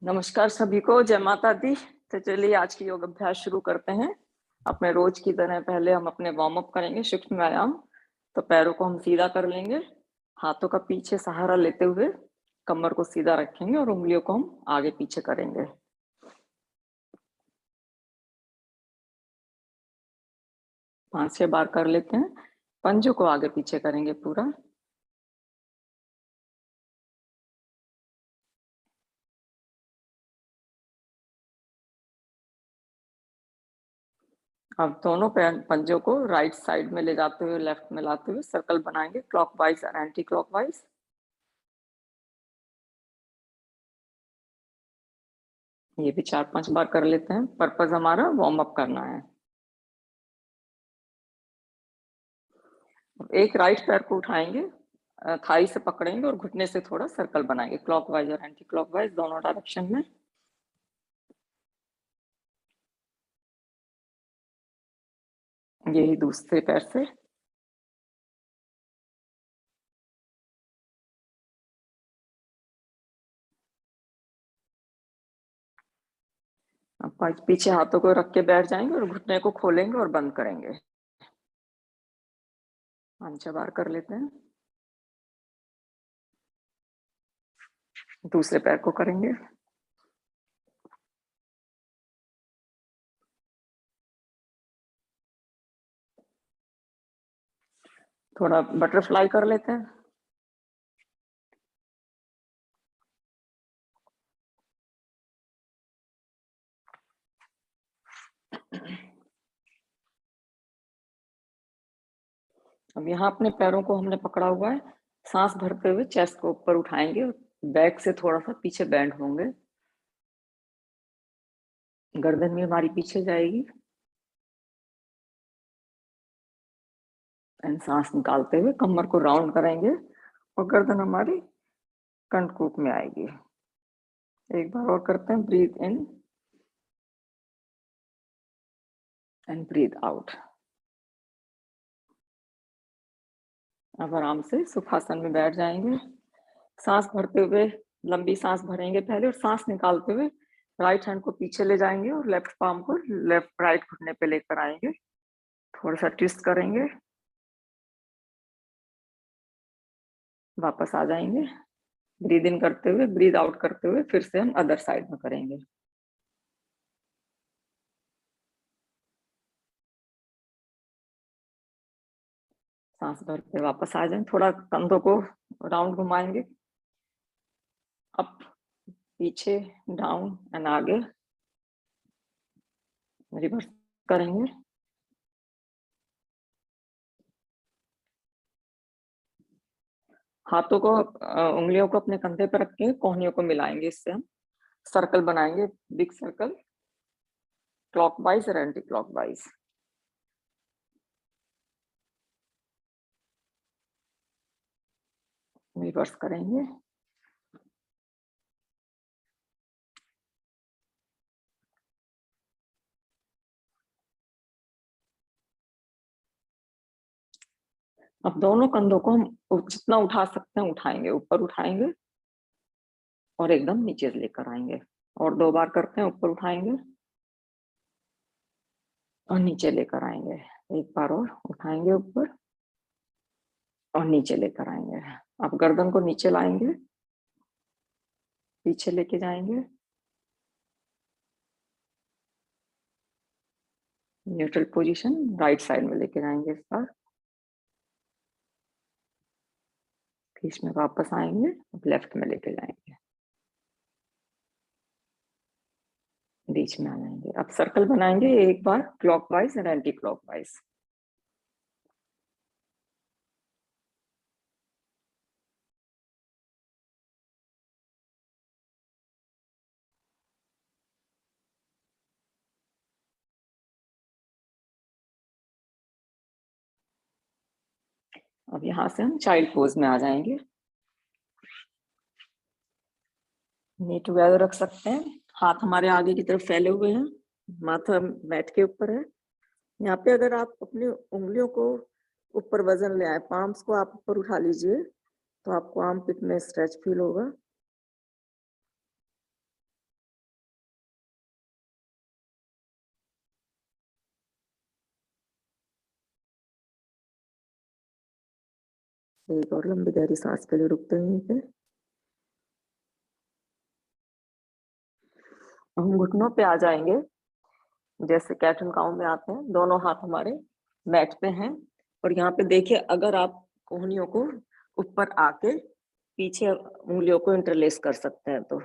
नमस्कार सभी को, जय माता दी। तो चलिए आज की योग अभ्यास शुरू करते हैं। अपने रोज की तरह पहले हम अपने वार्म अप करेंगे, सूक्ष्म व्यायाम। तो पैरों को हम सीधा कर लेंगे, हाथों का पीछे सहारा लेते हुए कमर को सीधा रखेंगे और उंगलियों को हम आगे पीछे करेंगे। 5-6 बार कर लेते हैं। पंजों को आगे पीछे करेंगे पूरा। अब दोनों पंजों को राइट साइड में ले जाते हुए लेफ्ट में लाते हुए सर्कल बनाएंगे, क्लॉकवाइज और एंटी क्लॉकवाइज। ये भी 4-5 बार कर लेते हैं। पर्पज हमारा वार्म अप करना है। एक राइट पैर को उठाएंगे, थाई से पकड़ेंगे और घुटने से थोड़ा सर्कल बनाएंगे, क्लॉकवाइज और एंटी क्लॉकवाइज दोनों डायरेक्शन में। यही दूसरे पैर से। अब पीछे हाथों को रख के बैठ जाएंगे और घुटने को खोलेंगे और बंद करेंगे। 5-6 बार कर लेते हैं। दूसरे पैर को करेंगे। थोड़ा बटरफ्लाई कर लेते हैं। अब यहाँ अपने पैरों को हमने पकड़ा हुआ है। सांस भरते हुए चेस्ट को ऊपर उठाएंगे, बैक से थोड़ा सा पीछे बैंड होंगे। गर्दन भी हमारी पीछे जाएगी। एंड सांस निकालते हुए कमर को राउंड करेंगे और गर्दन हमारी कंठकूप में आएगी। एक बार और करते हैं। Breathe in and breathe out. अब आराम से सुखासन में बैठ जाएंगे। सांस भरते हुए लंबी सांस भरेंगे पहले, और सांस निकालते हुए राइट हैंड को पीछे ले जाएंगे और लेफ्ट पाम को लेफ्ट राइट घुटने पे लेकर आएंगे। थोड़ा सा ट्विस्ट करेंगे, वापस आ जाएंगे। ब्रीद इन करते हुए ब्रीद आउट करते हुए फिर से हम अदर साइड में करेंगे। सांस भर के वापस आ जाएं। थोड़ा कंधों को राउंड घुमाएंगे, अप, पीछे, डाउन एंड आगे। रिवर्स करेंगे। हाथों को उंगलियों को अपने कंधे पर रख के कोहनियों को मिलाएंगे। इससे हम सर्कल बनाएंगे, बिग सर्कल, क्लॉकवाइज और एंटी क्लॉकवाइज। रिवर्स करेंगे। अब दोनों कंधों को हम जितना उठा सकते हैं उठाएंगे, ऊपर उठाएंगे और एकदम नीचे लेकर आएंगे। और 2 बार करते हैं। ऊपर उठाएंगे और नीचे लेकर आएंगे। एक बार और उठाएंगे ऊपर और नीचे लेकर आएंगे। अब गर्दन को नीचे लाएंगे, पीछे लेके जाएंगे, न्यूट्रल पोजीशन, राइट साइड में लेके जाएंगे। इस बार बीच में वापस आएंगे, लेफ्ट में लेके जाएंगे, बीच में आ जाएंगे। अब सर्कल बनाएंगे एक बार क्लॉकवाइज और एंटी क्लॉकवाइज। अब यहाँ से हम चाइल्ड पोज में आ जाएंगे। नी टुगेदर रख सकते हैं। हाथ हमारे आगे की तरफ फैले हुए हैं, माथा मैट के ऊपर है। यहाँ पे अगर आप अपनी उंगलियों को ऊपर वजन ले आए, पाम्स को आप ऊपर उठा लीजिए, तो आपको आर्म पिट में स्ट्रेच फील होगा। एक और लंबी गहरी सांस के लिए रुकते हैं यहीं पे। हम घुटनों पे आ जाएंगे, जैसे कैटल काउ में आते हैं। दोनों हाथ हमारे मैट पे हैं और यहाँ पे देखिए, अगर आप कोहनियों को ऊपर आके पीछे उंगलियों को इंटरलेस कर सकते हैं तो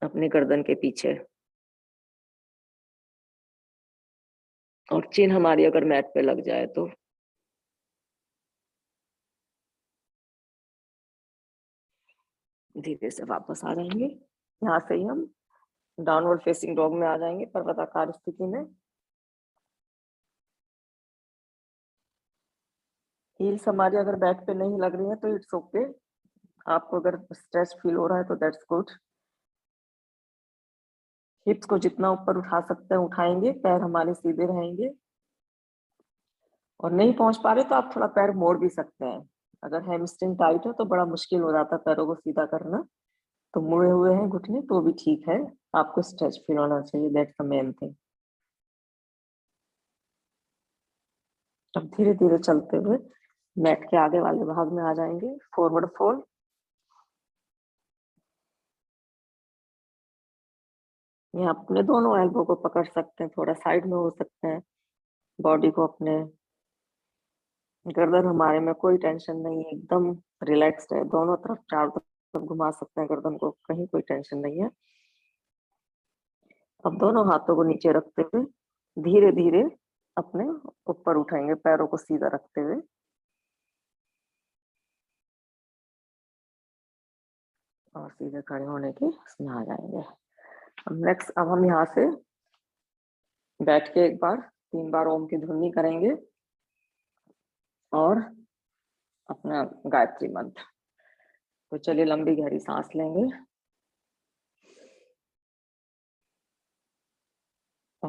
अपनी गर्दन के पीछे, और चिन हमारी अगर मैट पे लग जाए तो धीरे से वापस आ जाएंगे। यहाँ से ही हम डाउनवर्ड फेसिंग डॉग में आ जाएंगे, पर्वताकार स्थिति में। हील्स हमारी अगर बैक पे नहीं लग रही है तो इट्स ओके। आपको अगर स्ट्रेच फील हो रहा है तो दैट्स गुड। हिप्स को जितना ऊपर उठा सकते हैं उठाएंगे, पैर हमारे सीधे रहेंगे। और नहीं पहुंच पा रहे तो आप थोड़ा पैर मोड़ भी सकते हैं। अगर हैमस्ट्रिंग टाइट है तो बड़ा मुश्किल हो जाता है पैरों को सीधा करना, तो मुड़े हुए हैं घुटने तो भी ठीक है। आपको स्ट्रेच फील होना चाहिए, दैट्स द मेन थिंग। अब धीरे धीरे चलते हुए मैट के आगे वाले भाग में आ जाएंगे, फॉरवर्ड फोल्ड। ये अपने दोनों एल्बो को पकड़ सकते हैं, थोड़ा साइड में हो सकते हैं। बॉडी को अपने, गर्दन हमारे में कोई टेंशन नहीं है, एकदम रिलैक्स्ड है। दोनों तरफ चारों तरफ घुमा सकते हैं गर्दन को, कहीं कोई टेंशन नहीं है। अब दोनों हाथों को नीचे रखते हुए धीरे धीरे अपने ऊपर उठाएंगे, पैरों को सीधा रखते हुए। और सीधे खड़े होने के उसमें आ जाएंगे। अब नेक्स्ट, अब हम यहाँ से बैठ के एक बार 3 बार ओम की ध्वनि करेंगे और अपना गायत्री मंत्र। तो चलिए लंबी गहरी सांस लेंगे। ओ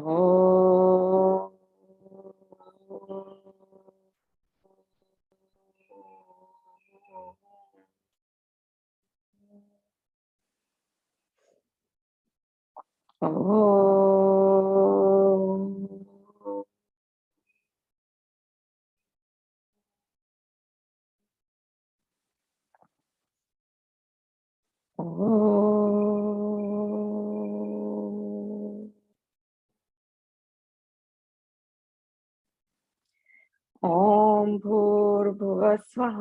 ओम भूर्भुवः स्वः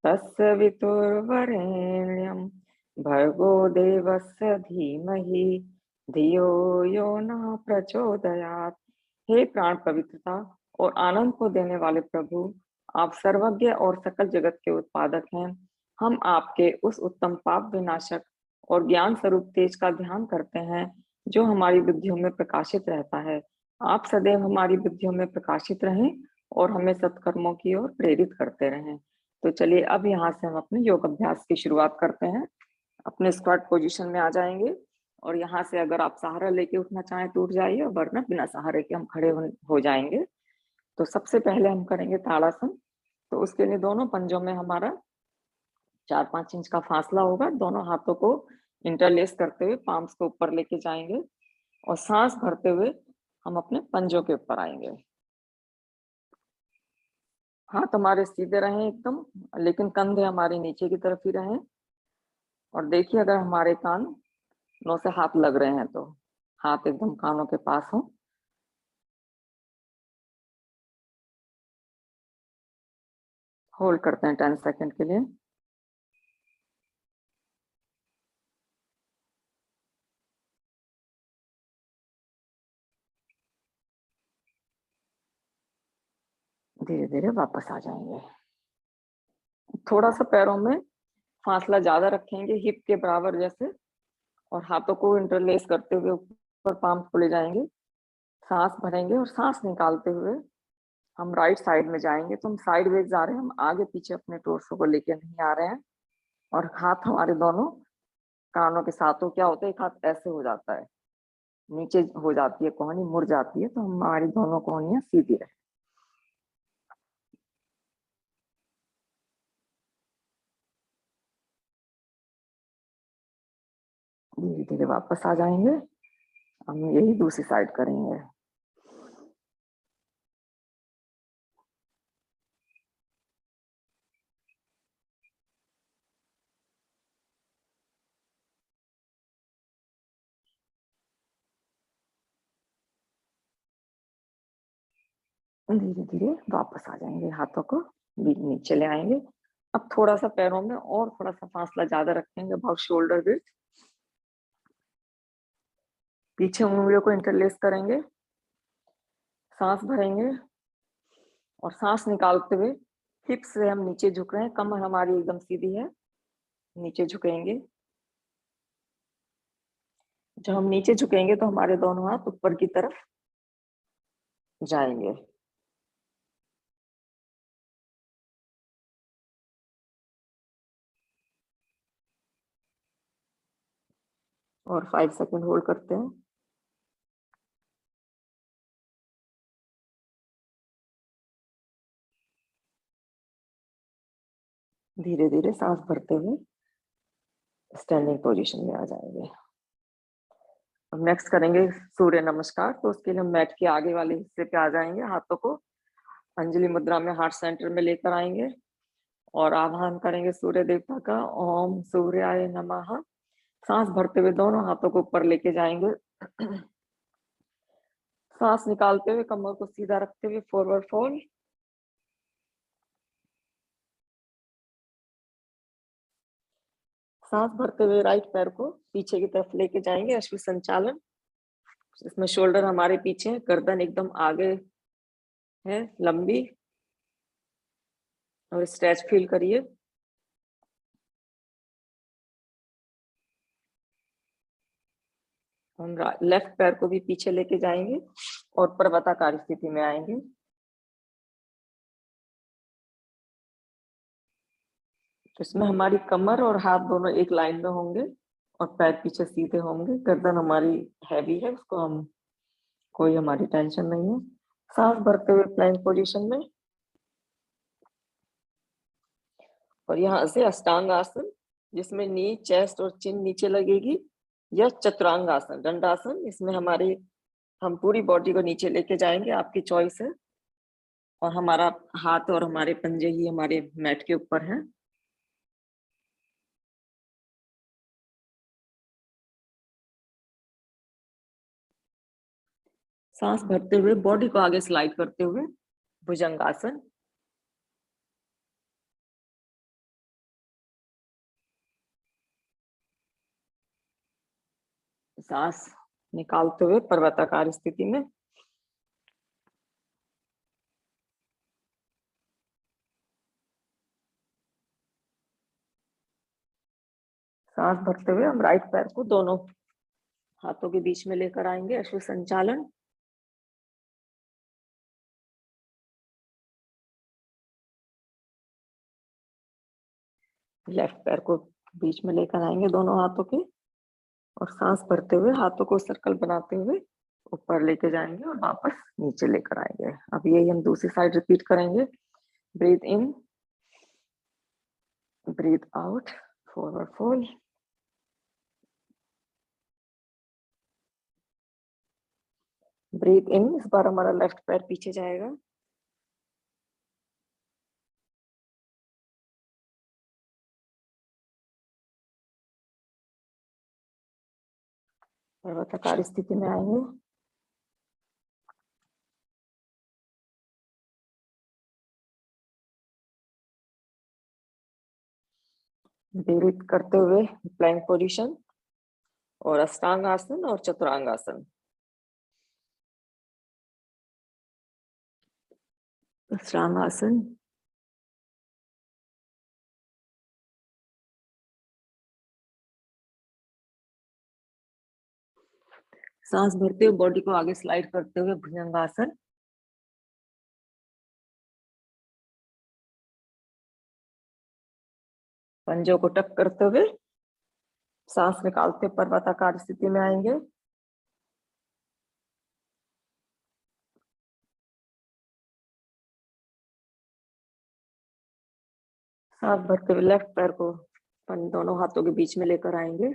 तत्सवितुर्वरेण्यं भर्गो देवस्य धीमहि धियो यो न प्रचोदयात्। हे प्राण पवित्रता और आनंद को देने वाले प्रभु, आप सर्वज्ञ और सकल जगत के उत्पादक हैं। हम आपके उस उत्तम पाप विनाशक और ज्ञान स्वरूप तेज का ध्यान करते हैं जो हमारी बुद्धियों में प्रकाशित रहता है। आप सदैव हमारी बुद्धियों में प्रकाशित रहें और हमें सत्कर्मों की ओर प्रेरित करते रहें। तो चलिए अब यहाँ से हम अपने योग अभ्यास की शुरुआत करते हैं। अपने स्क्वाट पोजीशन में आ जाएंगे और यहाँ से अगर आप सहारा लेके उठना चाहें तो उठ जाइए, वरना बिना सहारे के हम खड़े हो जाएंगे। तो सबसे पहले हम करेंगे ताड़ासन। तो उसके लिए दोनों पंजों में हमारा 4-5 इंच का फासला होगा। दोनों हाथों को इंटरलेस करते हुए पाम्स को ऊपर लेके जाएंगे और सांस भरते हुए हम अपने पंजों के ऊपर आएंगे। हाथ हमारे सीधे रहें एकदम, लेकिन कंधे हमारे नीचे की तरफ ही रहें। और देखिए, अगर हमारे कान नौ से हाथ लग रहे हैं तो हाथ एकदम कानों के पास हो। होल्ड करते हैं 10 सेकंड के लिए। धीरे धीरे वापस आ जाएंगे। थोड़ा सा पैरों में फासला ज्यादा रखेंगे, हिप के बराबर जैसे, और हाथों को इंटरलेस करते हुए ऊपर पाम को ले जाएंगे। सांस भरेंगे और सांस निकालते हुए हम राइट साइड में जाएंगे। तो हम साइड वेज जा रहे हैं, हम आगे पीछे अपने टोर्सो को लेके नहीं आ रहे हैं। और हाथ हमारे दोनों कानों के साथ हो। क्या होता है, एक हाथ ऐसे हो जाता है, नीचे हो जाती है कोहनी, मुड़ जाती है। तो हमारी दोनों कोहनियां सीधी रहे। धीरे धीरे वापस आ जाएंगे। हम यही दूसरी साइड करेंगे। धीरे धीरे वापस आ जाएंगे, हाथों को नीचे ले आएंगे। अब थोड़ा सा पैरों में और थोड़ा सा फासला ज्यादा रखेंगे, अबाउट शोल्डर विड्थ। पीछे उंगलियों को इंटरलेस करेंगे, सांस भरेंगे और सांस निकालते हुए हिप्स से हम नीचे झुक रहे हैं, कमर हमारी एकदम सीधी है, नीचे झुकेंगे। जब हम नीचे झुकेंगे तो हमारे दोनों हाथ ऊपर की तरफ जाएंगे। और 5 सेकंड होल्ड करते हैं। धीरे धीरे सांस भरते हुए स्टैंडिंग पोजीशन में आ जाएंगे। अब नेक्स्ट करेंगे सूर्य नमस्कार। तो उसके लिए हम मैट के आगे वाले हिस्से पे आ जाएंगे, हाथों को अंजलि मुद्रा में हार्ट सेंटर में लेकर आएंगे और आह्वान करेंगे सूर्य देवता का, ओम सूर्याय नमः। सांस भरते हुए दोनों हाथों को ऊपर लेके जाएंगे। सांस निकालते हुए कमर को सीधा रखते हुए फॉरवर्ड फोल्ड। सांस भरते हुए राइट पैर को पीछे की तरफ लेके जाएंगे, अश्व संचालन। इसमें शोल्डर हमारे पीछे है, गर्दन एकदम आगे है, लंबी, और स्ट्रेच फील करिए। हम लेफ्ट पैर को भी पीछे लेके जाएंगे और पर्वताकार स्थिति में आएंगे। इसमें हमारी कमर और हाथ दोनों एक लाइन में होंगे और पैर पीछे सीधे होंगे। गर्दन हमारी हैवी है, उसको हम कोई हमारी टेंशन नहीं है। सांस भरते हुए प्लैंक पोजीशन में, और यहाँ से अष्टांग आसन, जिसमें नी, चेस्ट और चिन नीचे लगेगी, या चतुरांग आसन, दंडासन। इसमें हमारे हम पूरी बॉडी को नीचे लेके जाएंगे, आपकी चॉइस है। और हमारा हाथ और हमारे पंजे ही हमारे मैट के ऊपर हैं। सांस भरते हुए बॉडी को आगे स्लाइड करते हुए भुजंगासन। सांस निकालते हुए पर्वताकार स्थिति में। सांस भरते हुए हम राइट पैर को दोनों हाथों के बीच में लेकर आएंगे, अश्व संचालन। लेफ्ट पैर को बीच में लेकर आएंगे दोनों हाथों के, और सांस भरते हुए हाथों को सर्कल बनाते हुए ऊपर लेके जाएंगे और वापस नीचे लेकर आएंगे। अब यही हम दूसरी साइड रिपीट करेंगे। Breathe in, breathe out, forward fold. Breathe in, इस बार हमारा लेफ्ट पैर पीछे जाएगा। पर्वताकार स्थिति में आएंगे। ब्रीथ करते हुए प्लैंक पोजीशन और अष्टांग आसन और चतुरांग आसन। अष्टांग आसन। सांस भरते हुए बॉडी को आगे स्लाइड करते हुए भुजंगासन। पंजों को टक करते हुए सांस निकालते पर्वताकार स्थिति में आएंगे। सांस भरते हुए लेफ्ट पैर को दोनों हाथों के बीच में लेकर आएंगे।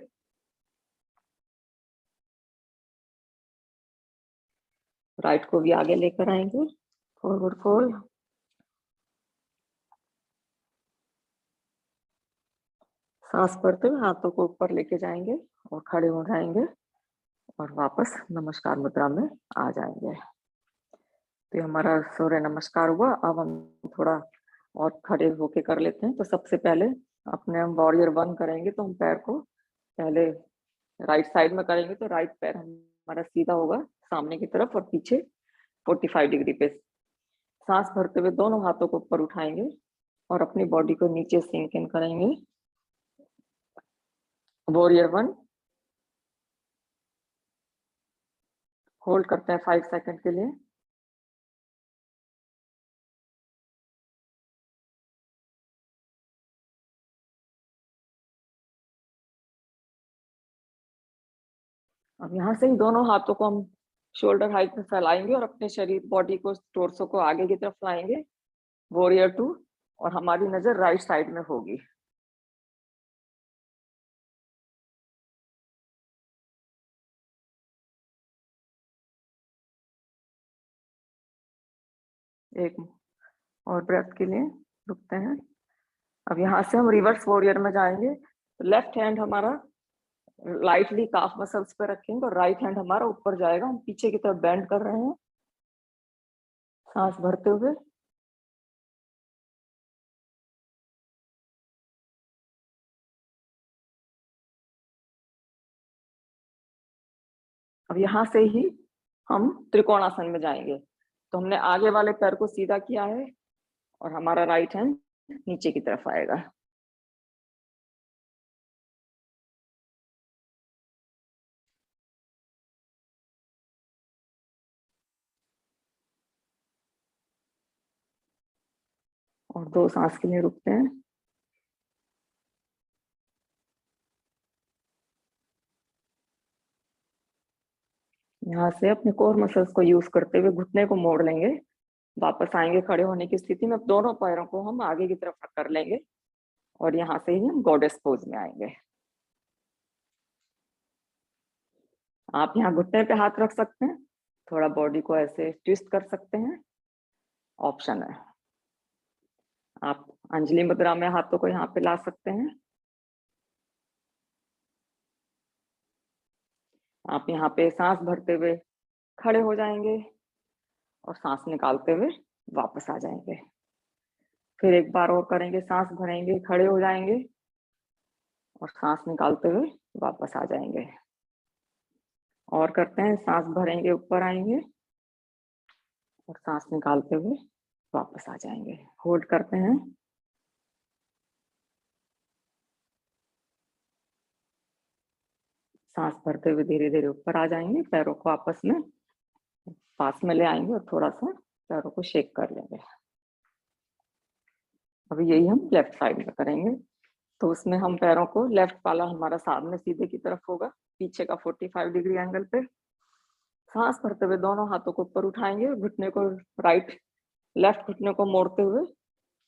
राइट को भी आगे लेकर आएंगे, फॉरवर्ड फोल्ड। सांस भरते हुए हाथों को ऊपर लेके जाएंगे और खड़े हो जाएंगे और वापस नमस्कार मुद्रा में आ जाएंगे। तो ये हमारा सूर्य नमस्कार हुआ। अब हम थोड़ा और खड़े होके कर लेते हैं। तो सबसे पहले अपने हम वॉरियर 1 करेंगे, तो हम पैर को पहले राइट साइड में करेंगे, तो राइट पैर हमारा सीधा होगा सामने की तरफ और पीछे 45 डिग्री पे। सांस भरते हुए दोनों हाथों को ऊपर उठाएंगे और अपनी बॉडी को नीचे सिंक इन करेंगे। वॉरियर 1 होल्ड करते हैं 5 सेकंड के लिए। अब यहाँ से ही दोनों हाथों को हम शोल्डर हाइट में फैलाएंगे और अपने शरीर बॉडी को टोर्सो को आगे की तरफ लाएंगे। वॉरियर 2 और हमारी नजर राइट साइड में होगी। एक और ब्रेथ के लिए रुकते हैं। अब यहाँ से हम रिवर्स वॉरियर में जाएंगे। तो लेफ्ट हैंड हमारा लाइटली काफ मसल्स पे रखेंगे और राइट हैंड हमारा ऊपर जाएगा। हम पीछे की तरफ बेंड कर रहे हैं सांस भरते हुए। अब यहाँ से ही हम त्रिकोणासन में जाएंगे। तो हमने आगे वाले पैर को सीधा किया है और हमारा राइट हैंड नीचे की तरफ आएगा। और 2 सांस के लिए रुकते हैं। यहाँ से अपने कोर मसल्स को यूज करते हुए घुटने को मोड़ लेंगे। वापस आएंगे खड़े होने की स्थिति में। दोनों पैरों को हम आगे की तरफ कर लेंगे और यहाँ से ही हम गॉडेस पोज में आएंगे। आप यहाँ घुटने पे हाथ रख सकते हैं, थोड़ा बॉडी को ऐसे ट्विस्ट कर सकते हैं, ऑप्शन है। आप अंजलि मुद्रा में हाथों को यहाँ पे ला सकते हैं। आप यहाँ पे सांस भरते हुए खड़े हो जाएंगे और सांस निकालते हुए वापस आ जाएंगे। फिर एक बार और करेंगे, सांस भरेंगे, खड़े हो जाएंगे और सांस निकालते हुए वापस आ जाएंगे। और करते हैं, सांस भरेंगे, ऊपर आएंगे और सांस निकालते हुए वापस आ जाएंगे। होल्ड करते हैं। सांस भरते हुए धीरे धीरे ऊपर आ जाएंगे। पैरों को आपस में पास में ले आएंगे और थोड़ा सा पैरों को शेक कर लेंगे। अभी यही हम लेफ्ट साइड में करेंगे। तो उसमें हम पैरों को, लेफ्ट वाला हमारा सामने सीधे की तरफ होगा, पीछे का 45 डिग्री एंगल पे। सांस भरते हुए दोनों हाथों को ऊपर उठाएंगे और घुटने को लेफ्ट घुटने को मोड़ते हुए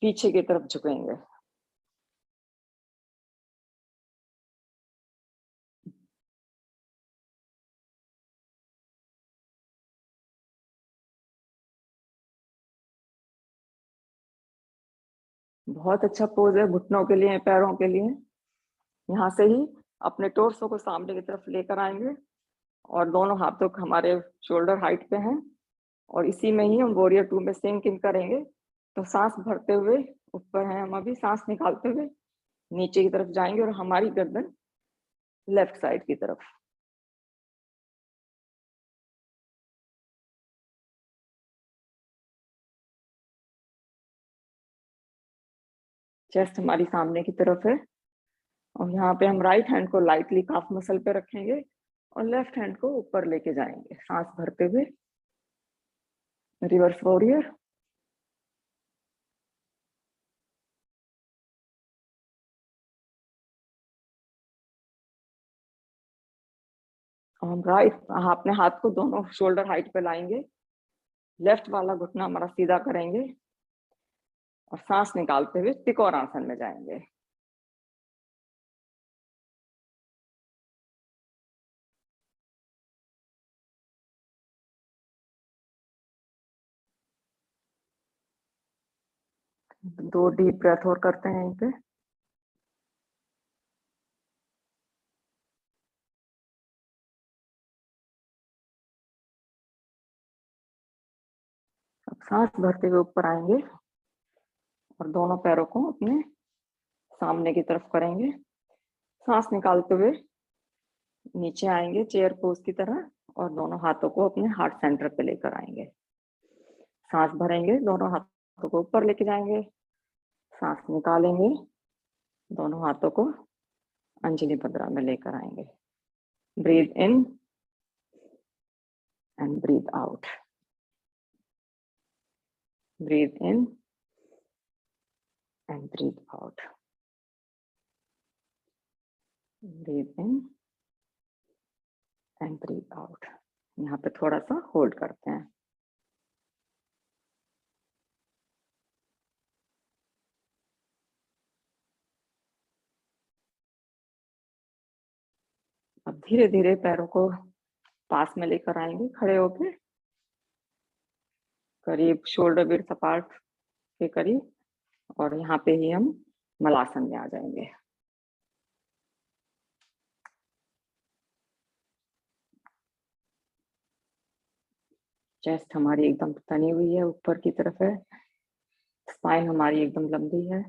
पीछे की तरफ झुकेंगे। बहुत अच्छा पोज है घुटनों के लिए, पैरों के लिए। यहाँ से ही अपने टोर्सो को सामने की तरफ लेकर आएंगे और दोनों हाथों को हमारे शोल्डर हाइट पे हैं और इसी में ही हम वॉरियर 2 में सिंक इन करेंगे। तो सांस भरते हुए ऊपर हैं हम, अभी सांस निकालते हुए नीचे की तरफ जाएंगे और हमारी गर्दन लेफ्ट साइड की तरफ। चेस्ट हमारी सामने की तरफ है और यहाँ पे हम राइट हैंड को लाइटली काफ मसल पे रखेंगे और लेफ्ट हैंड को ऊपर लेके जाएंगे सांस भरते हुए। Reverse warrior. हम अपने हाथ को दोनों शोल्डर हाइट पे लाएंगे, लेफ्ट वाला घुटना हमारा सीधा करेंगे और सांस निकालते हुए त्रिकोण आसन में जाएंगे। दो डीप ब्रेथ और करते हैं यहीं पे। सांस भरते हुए ऊपर आएंगे और दोनों पैरों को अपने सामने की तरफ करेंगे। सांस निकालते हुए नीचे आएंगे चेयर पोज की तरह और दोनों हाथों को अपने हार्ट सेंटर पे लेकर आएंगे। सांस भरेंगे, दोनों हाथों को ऊपर लेके जाएंगे। सांस निकालेंगे, दोनों हाथों को अंजलि मुद्रा में लेकर आएंगे। Breathe in and breathe out. Breathe in and breathe out. Breathe in and breathe out. यहाँ पे थोड़ा सा होल्ड करते हैं। अब धीरे धीरे पैरों को पास में लेकर आएंगे, खड़े होके करीब शोल्डर विड्थ अपार्ट के करीब, और यहाँ पे ही हम मलासन में आ जाएंगे। चेस्ट हमारी एकदम तनी हुई है, ऊपर की तरफ है। स्पाइन हमारी एकदम लंबी है।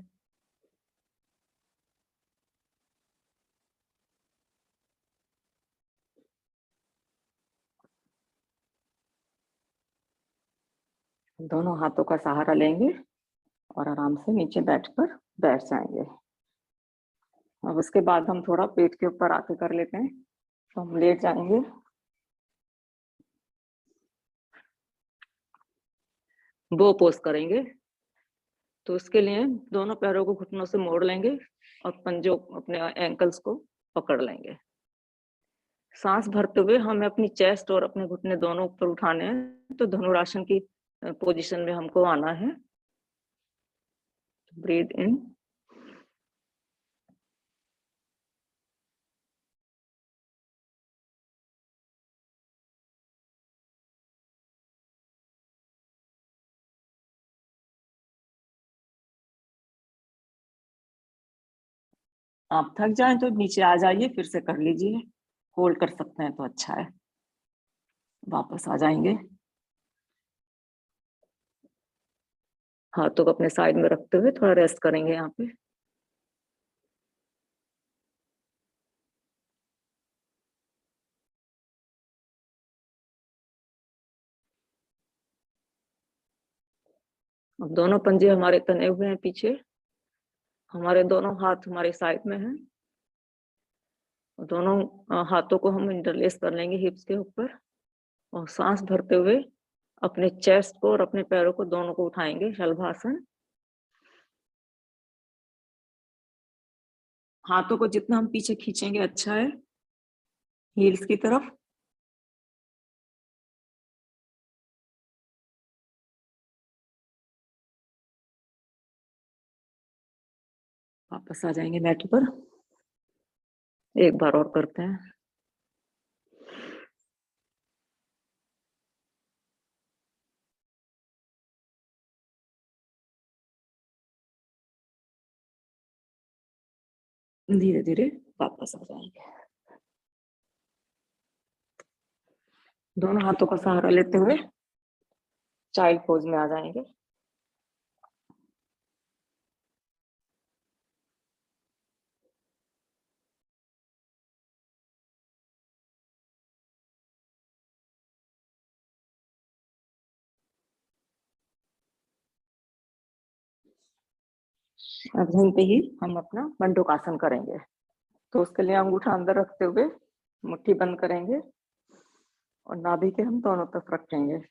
दोनों हाथों का सहारा लेंगे और आराम से नीचे बैठकर बैठ जाएंगे। अब उसके बाद हम थोड़ा पेट के ऊपर आके कर लेते हैं, तो हम लेट जाएंगे। बो पोज करेंगे, तो उसके लिए दोनों पैरों को घुटनों से मोड़ लेंगे और पंजों अपने एंकल्स को पकड़ लेंगे। सांस भरते हुए हमें अपनी चेस्ट और अपने घुटने दोनों ऊपर उठाने हैं, तो धनुरासन की पोजीशन में हमको आना है। ब्रीथ इन, आप थक जाएं तो नीचे आ जाइए, फिर से कर लीजिए। होल्ड कर सकते हैं तो अच्छा है। वापस आ जाएंगे, हाथों को अपने साइड में रखते हुए थोड़ा रेस्ट करेंगे यहाँ पे। अब दोनों पंजे हमारे तने हुए हैं पीछे, हमारे दोनों हाथ हमारे साइड में हैं। दोनों हाथों को हम इंटरलेस कर लेंगे हिप्स के ऊपर, और सांस भरते हुए अपने चेस्ट को और अपने पैरों को दोनों को उठाएंगे, शलभासन। हाथों को जितना हम पीछे खींचेंगे अच्छा है, हील्स की तरफ। वापस आ जाएंगे मैट पर। एक बार और करते हैं। धीरे धीरे वापस आ जाएंगे। दोनों हाथों का सहारा लेते हुए चाइल्ड पोज में आ जाएंगे। अब यहीं पे ही हम अपना बंटुकासन करेंगे। तो उसके लिए अंगूठा अंदर रखते हुए मुट्ठी बंद करेंगे और नाभि के हम दोनों तरफ रखेंगे।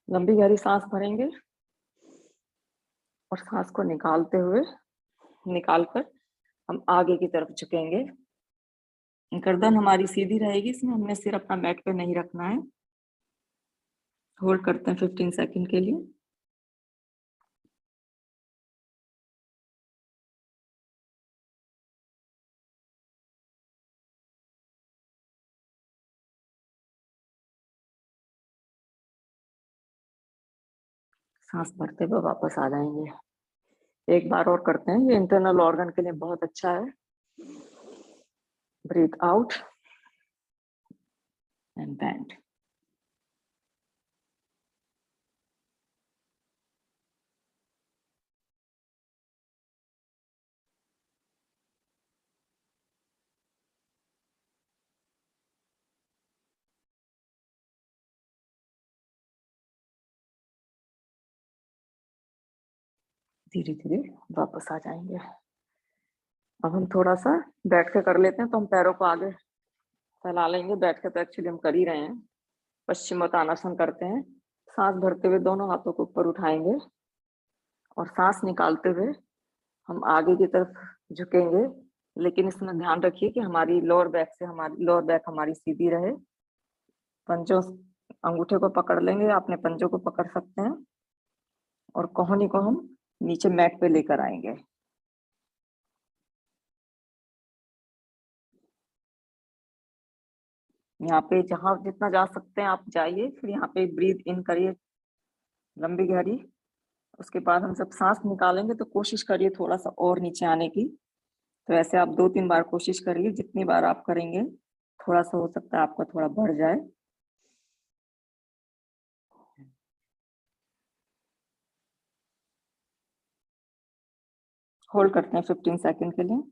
लंबी गहरी सांस भरेंगे और सांस को निकालकर हम आगे की तरफ झुकेंगे। गर्दन हमारी सीधी रहेगी, इसमें हमने सिर अपना मैट पे नहीं रखना है। होल्ड करते हैं 15 सेकंड के लिए। सांस भरते हुए वापस आ जाएंगे। एक बार और करते हैं, ये इंटरनल ऑर्गन के लिए बहुत अच्छा है। Breathe out and bend. धीरे धीरे वापस आ जाएंगे। अब हम थोड़ा सा बैठ के कर लेते हैं, तो हम पैरों को आगे फैला लेंगे। बैठ के तो एक्चुअली हम कर ही रहे हैं। पश्चिमोत्तानासन करते हैं। सांस भरते हुए दोनों हाथों को ऊपर उठाएंगे और सांस निकालते हुए हम आगे की तरफ झुकेंगे, लेकिन इसमें ध्यान रखिए कि हमारी लोअर बैक हमारी सीधी रहे। पंजों अंगूठे को पकड़ लेंगे, अपने पंजों को पकड़ सकते हैं और कोहनी को हम नीचे मैट पे लेकर आएंगे। यहाँ पे जहां जितना जा सकते हैं आप जाइए। फिर यहाँ पे ब्रीथ इन करिए लंबी गहरी। उसके बाद हम जब सांस निकालेंगे तो कोशिश करिए थोड़ा सा और नीचे आने की। तो ऐसे आप 2-3 बार कोशिश करिए। जितनी बार आप करेंगे थोड़ा सा हो सकता है आपका थोड़ा बढ़ जाए। होल्ड करते हैं 15 सेकंड के लिए।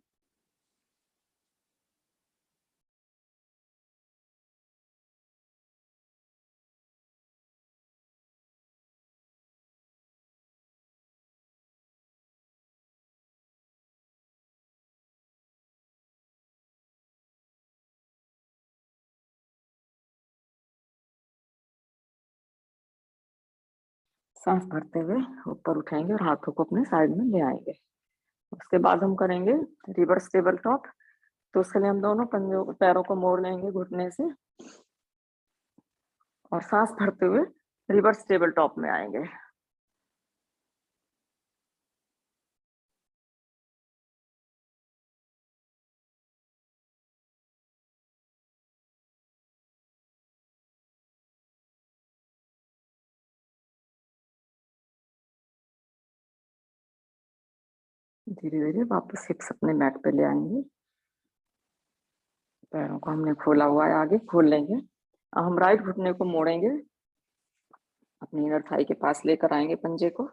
सांस भरते हुए ऊपर उठाएंगे और हाथों को अपने साइड में ले आएंगे। उसके बाद हम करेंगे रिवर्स टेबल टॉप। तो उसके लिए हम दोनों पंजों पैरों को मोड़ लेंगे घुटने से और सांस भरते हुए रिवर्स टेबल टॉप में आएंगे। धीरे धीरे वापस हिप्स अपने मैट पे ले आएंगे। पैरों को हमने खोला हुआ है, आगे खोल लेंगे। अब हम राइट घुटने को मोड़ेंगे, अपनी इनर थाई के पास लेकर आएंगे पंजे को।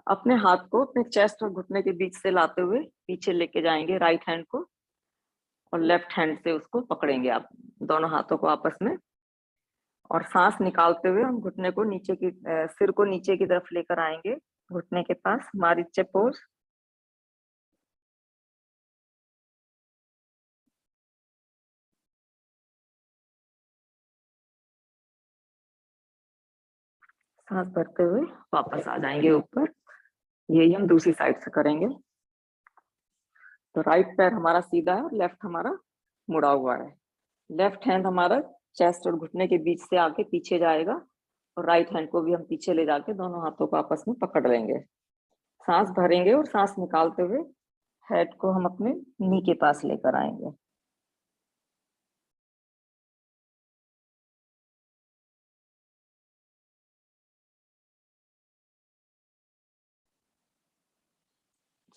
अपने हाथ को अपने चेस्ट और घुटने के बीच से लाते हुए पीछे लेके जाएंगे राइट हैंड को, और लेफ्ट हैंड से उसको पकड़ेंगे आप दोनों हाथों को आपस में। और सांस निकालते हुए हम घुटने को नीचे की सिर को नीचे की तरफ लेकर आएंगे, घुटने के पास मारीचे पोज। सांस भरते हुए वापस आ जाएंगे ऊपर। यही हम दूसरी साइड से करेंगे। तो राइट पैर हमारा सीधा है और लेफ्ट हमारा मुड़ा हुआ है। लेफ्ट हैंड हमारा चेस्ट और घुटने के बीच से आके पीछे जाएगा और राइट हैंड को भी हम पीछे ले जाके दोनों हाथों को आपस में पकड़ लेंगे। सांस भरेंगे और सांस निकालते हुए हेड को हम अपने नी के पास लेकर आएंगे।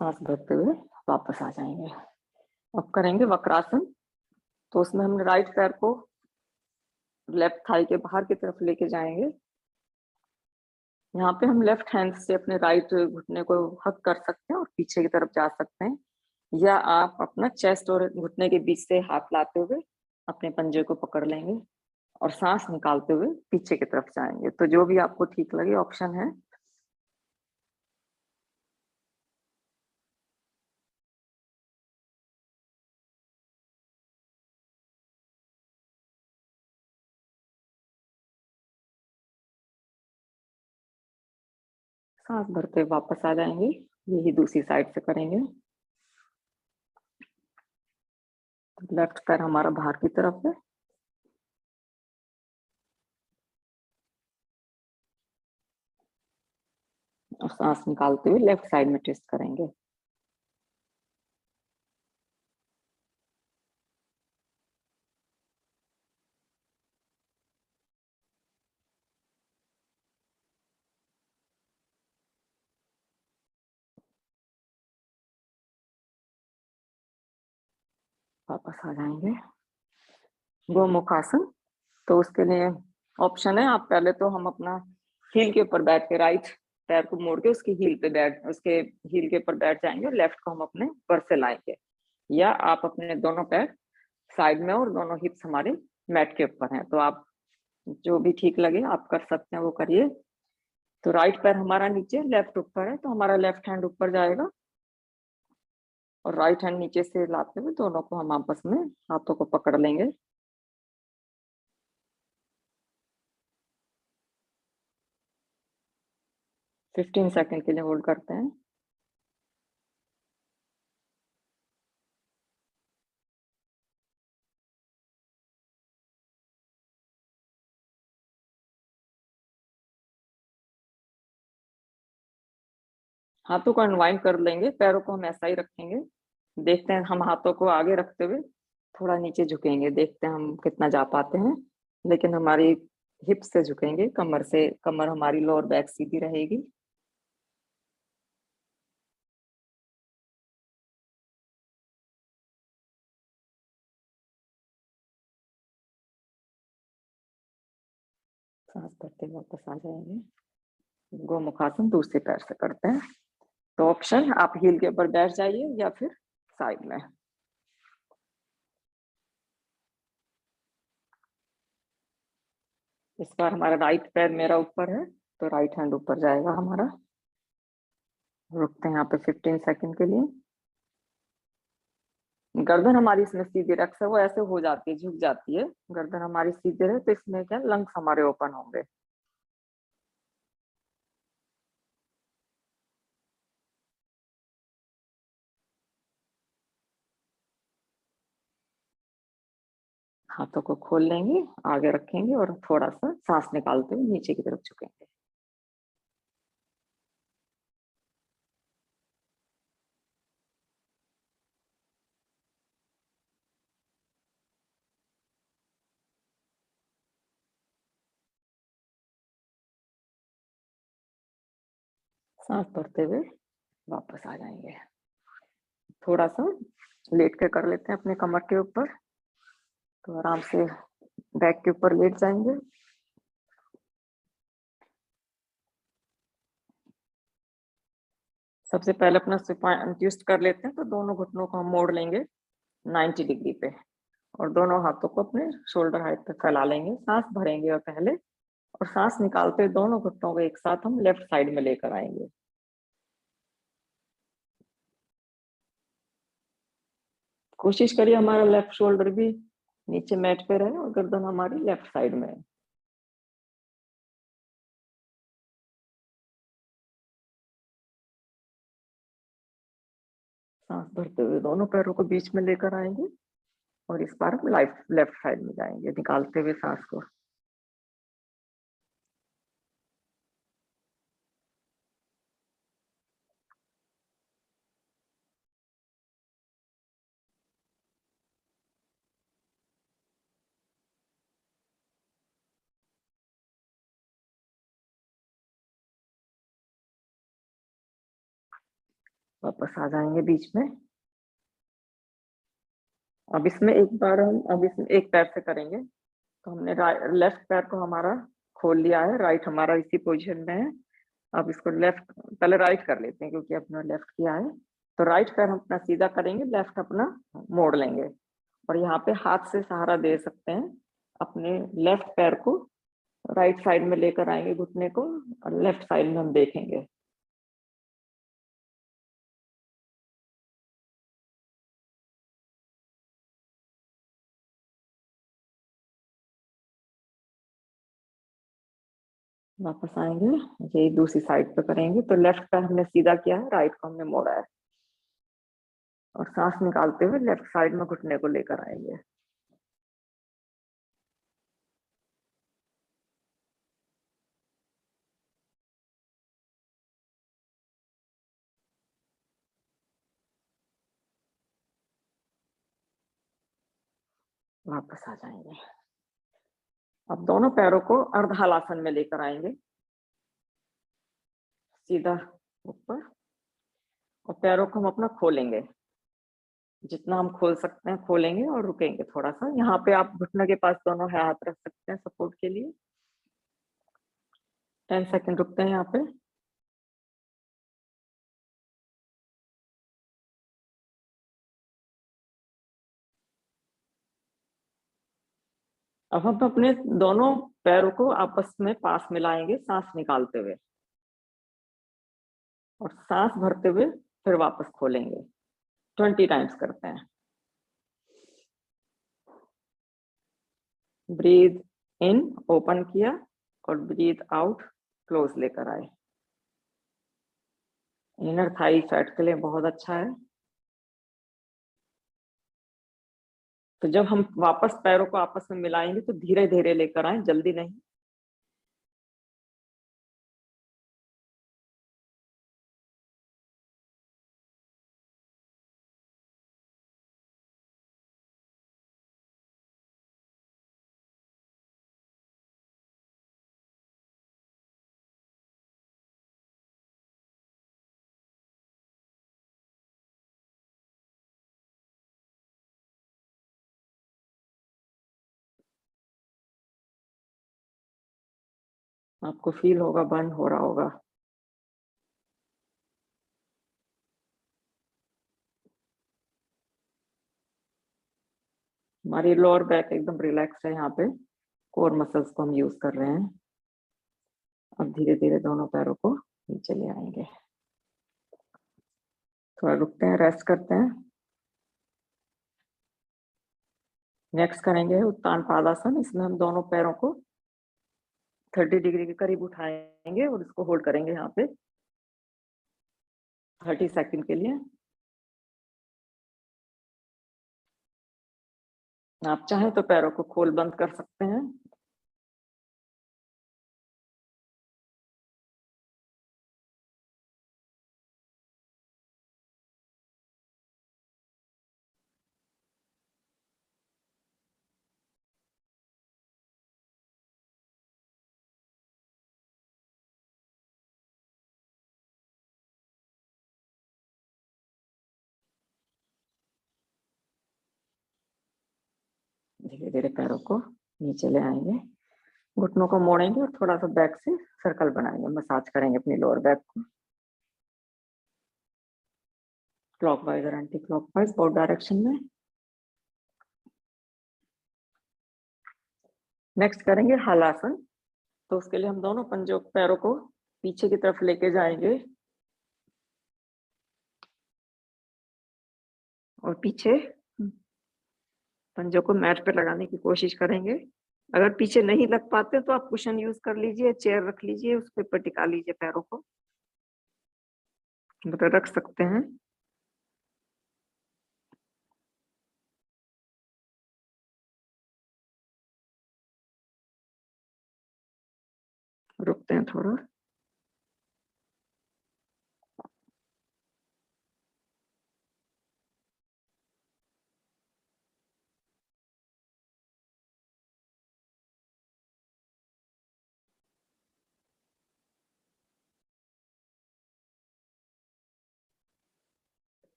सांस भरते हुए वापस आ जाएंगे। अब करेंगे वक्रासन। तो उसमें हम राइट पैर को लेफ्ट थाई के बाहर की तरफ लेके जाएंगे। यहाँ पे हम लेफ्ट हैंड से अपने राइट घुटने को हक कर सकते हैं और पीछे की तरफ जा सकते हैं, या आप अपना चेस्ट और घुटने के बीच से हाथ लाते हुए अपने पंजे को पकड़ लेंगे और सांस निकालते हुए पीछे की तरफ जाएंगे। तो जो भी आपको ठीक लगे ऑप्शन है। सांस भरते वापस आ जाएंगे। यही दूसरी साइड से करेंगे। तो लेफ्ट पैर हमारा बाहर की तरफ है और सांस निकालते हुए लेफ्ट साइड में ट्विस्ट करेंगे। वापस आ जाएंगे। गोमुखासन। तो उसके लिए ऑप्शन है, आप पहले तो हम अपना हील के ऊपर बैठ के राइट पैर को मोड़ के उसकी उसके हील के ऊपर बैठ जाएंगे और लेफ्ट को हम अपने ऊपर से लाएंगे, या आप अपने दोनों पैर साइड में और दोनों हिप्स हमारे मैट के ऊपर हैं। तो आप जो भी ठीक लगे आप कर सकते हैं वो करिए। तो राइट पैर हमारा नीचे, लेफ्ट ऊपर है, तो हमारा लेफ्ट हैंड ऊपर जाएगा और राइट हैंड नीचे से लाते हुए दोनों को हम आपस में हाथों को पकड़ लेंगे। फिफ्टीन सेकेंड के लिए होल्ड करते हैं। हाथों को अनवाइंड कर लेंगे, पैरों को हम ऐसा ही रखेंगे। देखते हैं, हम हाथों को आगे रखते हुए थोड़ा नीचे झुकेंगे, देखते हैं हम कितना जा पाते हैं। लेकिन हमारी हिप से झुकेंगे, कमर से, कमर हमारी लोअर बैक सीधी रहेगी। सांस भरते हुए वापस आ जाएंगे। गोमुखासन दूसरे पैर से करते हैं। तो ऑप्शन, आप हील के ऊपर बैठ जाइए या फिर साइड में। इस बार हमारा राइट पैर मेरा ऊपर है, तो राइट हैंड ऊपर जाएगा हमारा। रुकते हैं यहाँ पे 15 सेकंड के लिए। गर्दन हमारी इसमें सीधी रख से वो ऐसे हो जाती है, झुक जाती है। गर्दन हमारी सीधे रहे तो इसमें क्या, लंग्स हमारे ओपन होंगे। हाथों को खोल लेंगे, आगे रखेंगे और थोड़ा सा सांस निकालते हुए नीचे की तरफ झुकेंगे। सांस भरते हुए वापस आ जाएंगे। थोड़ा सा लेट के कर लेते हैं अपने कमर के ऊपर, तो आराम से बैक के ऊपर लेट जाएंगे। सबसे पहले अपना स्पाइन ट्विस्ट कर लेते हैं, तो दोनों घुटनों को हम मोड़ लेंगे 90 डिग्री पे और दोनों हाथों को अपने शोल्डर हाइट पे फैला लेंगे। सांस भरेंगे और पहले, और सांस निकालते हुए दोनों घुटनों को एक साथ हम लेफ्ट साइड में लेकर आएंगे। कोशिश करिए हमारा लेफ्ट शोल्डर भी नीचे मैट पे रहे और गर्दन हमारी लेफ्ट साइड में है। सांस भरते हुए दोनों पैरों को बीच में लेकर आएंगे और इस बार हम लेफ्ट साइड में जाएंगे निकालते हुए सांस को। वापस आ जाएंगे बीच में। अब इसमें एक पैर से करेंगे। तो हमने लेफ्ट पैर को हमारा खोल लिया है, राइट हमारा इसी पोजीशन में है। अब इसको लेफ्ट, पहले राइट कर लेते हैं क्योंकि अपना लेफ्ट किया है। तो राइट पैर हम अपना सीधा करेंगे, लेफ्ट अपना मोड़ लेंगे और यहाँ पे हाथ से सहारा दे सकते हैं। अपने लेफ्ट पैर को राइट साइड में लेकर आएंगे घुटने को, और लेफ्ट साइड में हम देखेंगे। वापस आएंगे, यही दूसरी साइड पे करेंगे। तो लेफ्ट पैर हमने सीधा किया है, राइट को हमने मोड़ा है और सांस निकालते हुए लेफ्ट साइड में घुटने को लेकर आएंगे। वापस आ जाएंगे। अब दोनों पैरों को अर्ध हलासन में लेकर आएंगे, सीधा ऊपर, और पैरों को हम अपना खोलेंगे। जितना हम खोल सकते हैं खोलेंगे और रुकेंगे थोड़ा सा। यहाँ पे आप घुटने के पास दोनों हाथ रख सकते हैं सपोर्ट के लिए। 10 सेकंड रुकते हैं यहाँ पे। अब हम अपने दोनों पैरों को आपस में पास मिलाएंगे सांस निकालते हुए। और सांस भरते हुए फिर वापस खोलेंगे। 20 टाइम्स करते हैं। ब्रीथ इन, ओपन किया, और ब्रीथ आउट, क्लोज लेकर आए। इनर थाई फैट के लिए बहुत अच्छा है। तो जब हम वापस पैरों को आपस में मिलाएंगे तो धीरे धीरे लेकर आए, जल्दी नहीं। आपको फील होगा बंद हो रहा होगा। हमारी लोअर बैक एकदम रिलैक्स है। यहाँ पे कोर मसल्स को हम यूज कर रहे हैं। अब धीरे धीरे दोनों पैरों को नीचे ले आएंगे। थोड़ा रुकते हैं, रेस्ट करते हैं। नेक्स्ट करेंगे उत्तान पादासन। इसमें हम दोनों पैरों को 30 डिग्री के करीब उठाएंगे और इसको होल्ड करेंगे यहाँ पे 30 सेकंड के लिए। आप चाहें तो पैरों को खोल बंद कर सकते हैं। धीरे धीरे पैरों को नीचे ले आएंगे, घुटनों को मोड़ेंगे और थोड़ा सा बैक से सर्कल बनाएंगे, मसाज करेंगे अपनी लोअर बैक को क्लॉकवाइज और एंटी क्लॉकवाइज बोथ डायरेक्शन में। नेक्स्ट करेंगे हलासन। तो उसके लिए हम दोनों पंजों पैरों को पीछे की तरफ लेके जाएंगे और पीछे पंजों को मैट पे लगाने की कोशिश करेंगे। अगर पीछे नहीं लग पाते तो आप कुशन यूज कर लीजिए, चेयर रख लीजिए, उस पर टिका लीजिए पैरों को, मतलब रख सकते हैं। रुकते हैं थोड़ा।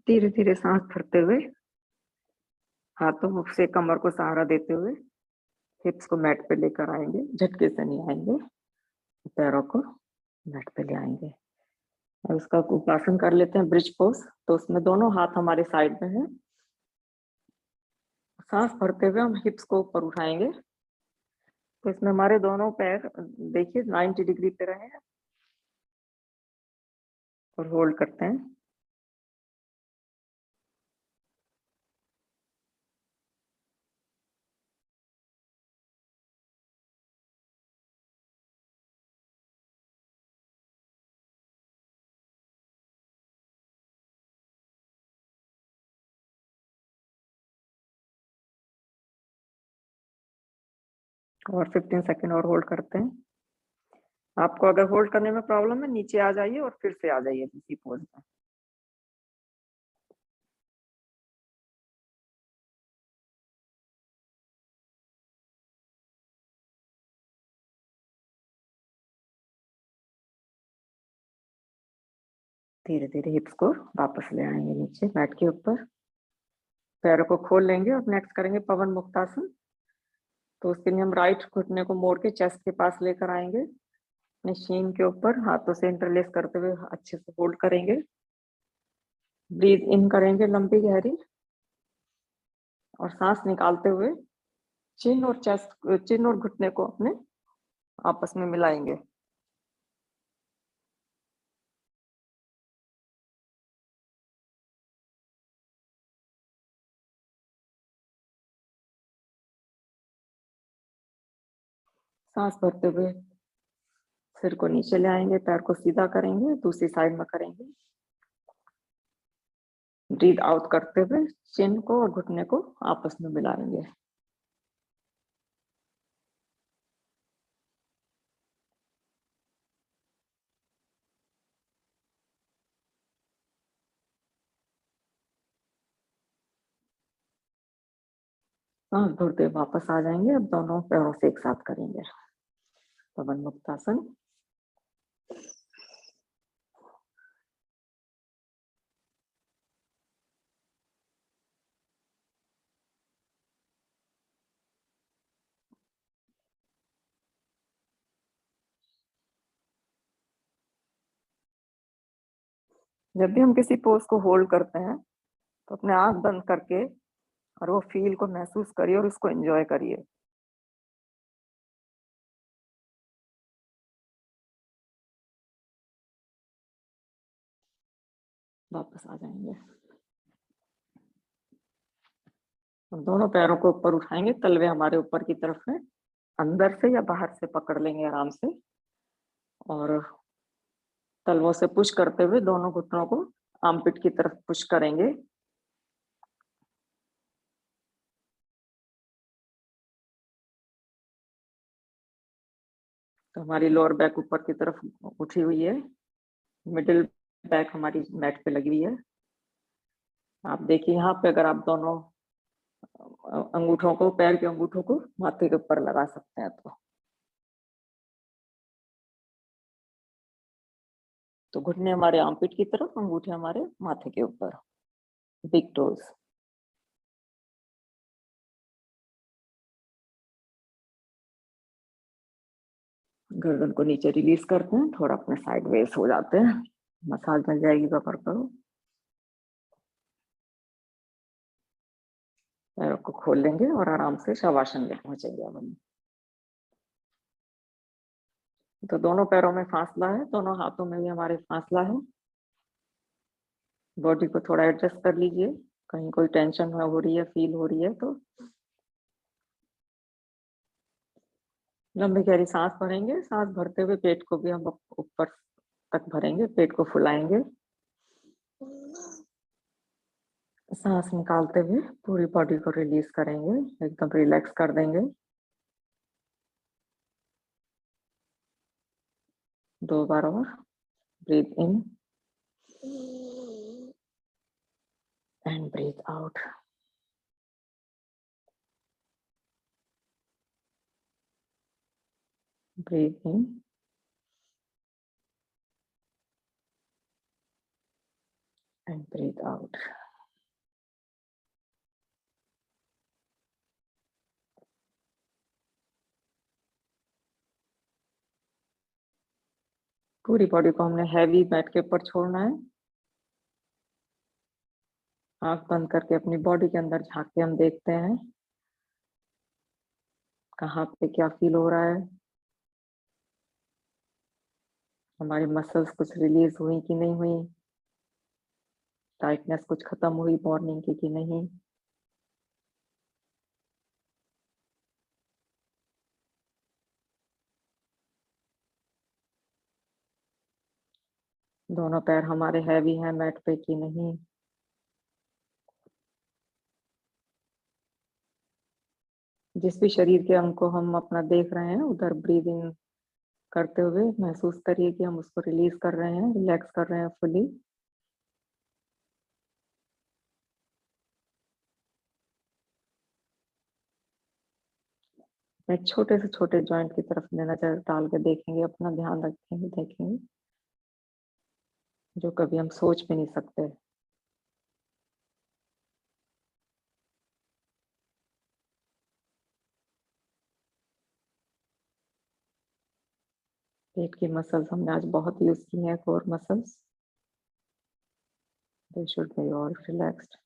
धीरे धीरे सांस भरते हुए हाथों से कमर को सहारा देते हुए हिप्स को मैट पे लेकर आएंगे, झटके से नहीं आएंगे। पैरों को मैट पे ले आएंगे और उसका उपासन कर लेते हैं ब्रिज पोज। तो उसमें दोनों हाथ हमारे साइड में हैं। सांस भरते हुए हम हिप्स को ऊपर उठाएंगे। तो इसमें हमारे दोनों पैर देखिए 90 डिग्री पे रहे हैं और होल्ड करते हैं। और 15 सेकेंड और होल्ड करते हैं। आपको अगर होल्ड करने में प्रॉब्लम है नीचे आ जाइए और फिर से आ जाइए इसी पोज में। धीरे धीरे हिप्स को वापस ले आएंगे नीचे मैट के ऊपर। पैरों को खोल लेंगे और नेक्स्ट करेंगे पवन मुक्तासन। तो उसके लिए हम राइट घुटने को मोड़ के चेस्ट के पास लेकर आएंगे, अपने शीन के ऊपर हाथों से इंटरलेस करते हुए अच्छे से होल्ड करेंगे। ब्रीथ इन करेंगे लंबी गहरी और सांस निकालते हुए चिन और चेस्ट, चिन और घुटने को अपने आपस में मिलाएंगे। सांस भरते हुए सिर को नीचे ले आएंगे, पैर को सीधा करेंगे, दूसरी साइड में करेंगे। ब्रीथ आउट करते हुए चिन को और घुटने को आपस में मिलाएंगे। सांस भरते हुए वापस आ जाएंगे। अब दोनों पैरों से एक साथ करेंगे पवन मुक्तासन। जब भी हम किसी पोज को होल्ड करते हैं तो अपने आंख बंद करके और वो फील को महसूस करिए और उसको एंजॉय करिए। वापस आ जाएंगे। हम दोनों पैरों को ऊपर उठाएंगे, तलवे हमारे ऊपर की तरफ है, अंदर से या बाहर से पकड़ लेंगे आराम से और तलवों से पुश करते हुए दोनों घुटनों को आर्मपिट की तरफ पुश करेंगे। तो हमारी लोअर बैक ऊपर की तरफ उठी हुई है, मिडिल बैक हमारी मैट पे लगी हुई है। आप देखिए यहाँ पे अगर आप दोनों अंगूठों को, पैर के अंगूठों को माथे के ऊपर लगा सकते हैं तो घुटने हमारे आर्मपिट की तरफ, अंगूठे हमारे माथे के ऊपर, बिग टोज। गर्दन को नीचे रिलीज करते हैं, थोड़ा अपने साइड वेज हो जाते हैं। मसाज मिल जाएगी कमर पर। पैरों को खोल लेंगे और आराम से शवासन में पहुंचेंगे हम। तो दोनों पैरों में फासला है, दोनों हाथों में भी हमारे फासला है। बॉडी को थोड़ा एडजस्ट कर लीजिए, कहीं कोई टेंशन हो रही है, फील हो रही है तो। लंबी गहरी सांस भरेंगे। सांस भरते हुए पेट को भी हम ऊपर तक भरेंगे, पेट को फुलाएंगे। सांस निकालते हुए पूरी बॉडी को रिलीज करेंगे, एकदम रिलैक्स कर देंगे। 2 बार और। Breathe in and breathe out. Breathe in and breathe out. पूरी बॉडी को हमने हैवी मैट के ऊपर छोड़ना है। आंख बंद करके अपनी बॉडी के अंदर झांक के हम देखते हैं कहाँ पे क्या फील हो रहा है। हमारी मसल्स कुछ रिलीज हुई कि नहीं हुई, टाइटनेस कुछ खत्म हुई मॉर्निंग की कि नहीं। दोनों पैर हमारे हैवी हैं मैट पे कि नहीं। जिस भी शरीर के अंग को हम अपना देख रहे हैं उधर ब्रीद इन करते हुए महसूस करिए कि हम उसको रिलीज कर रहे हैं, रिलैक्स कर रहे हैं फुली। मैं छोटे से छोटे जॉइंट की तरफ नजर डाल के देखेंगे, अपना ध्यान रखेंगे, देखेंगे जो कभी हम सोच भी नहीं सकते। पेट की मसल्स हमने आज बहुत यूज की हैं, core muscles. They should be all relaxed.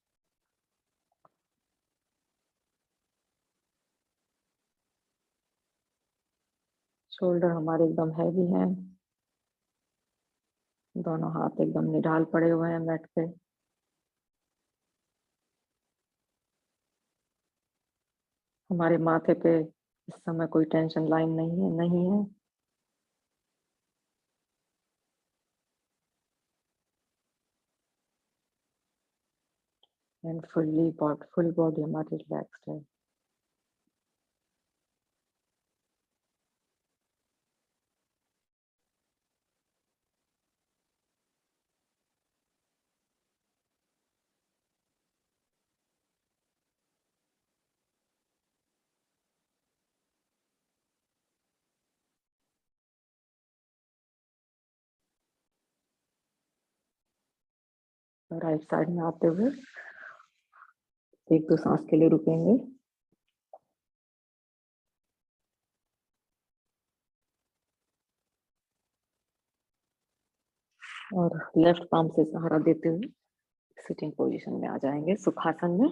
Shoulder हमारे एकदम हैवी हैं, दोनों हाथ एकदम निढाल पड़े हुए हैं मैट पे। हमारे माथे पे इस समय कोई टेंशन लाइन नहीं है। एंड फुल बॉडी हमारी रिलैक्स्ड है। राइट साइड में आते हुए 1-2 सांस के लिए रुकेंगे और लेफ्ट पाम से सहारा देते हुए सिटिंग पोजीशन में आ जाएंगे, सुखासन में।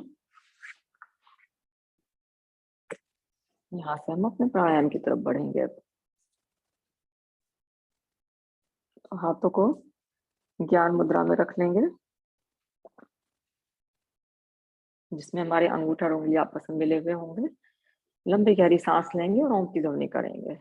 यहाँ से हम अपने प्राणायाम की तरफ बढ़ेंगे। अब तो हाथों को ज्ञान मुद्रा में रख लेंगे, जिसमें हमारे अंगूठा और उंगली आपस में मिले हुए होंगे। लंबी गहरी सांस लेंगे और ओम की ध्वनि करेंगे।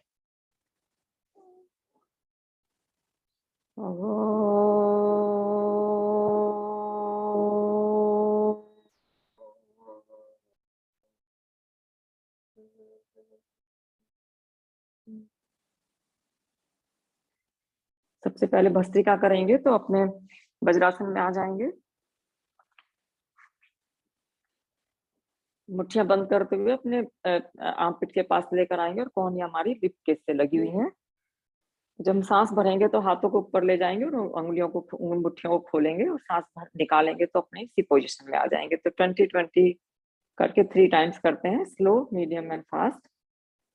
सबसे पहले भस्त्रिका करेंगे, तो अपने वज्रासन में आ जाएंगे। मुट्ठियां बंद करते हुए अपने आर्मपिट के पास लेकर आएंगे और कोहनी हमारी रिब केस से लगी हुई है। जब हम सांस भरेंगे तो हाथों को ऊपर ले जाएंगे और उंगलियों को, मुट्ठियों को खोलेंगे और सांस भर निकालेंगे तो अपने इसी पोजीशन में आ जाएंगे। तो 20-20 करके 3 टाइम्स करते हैं, स्लो, मीडियम एंड फास्ट।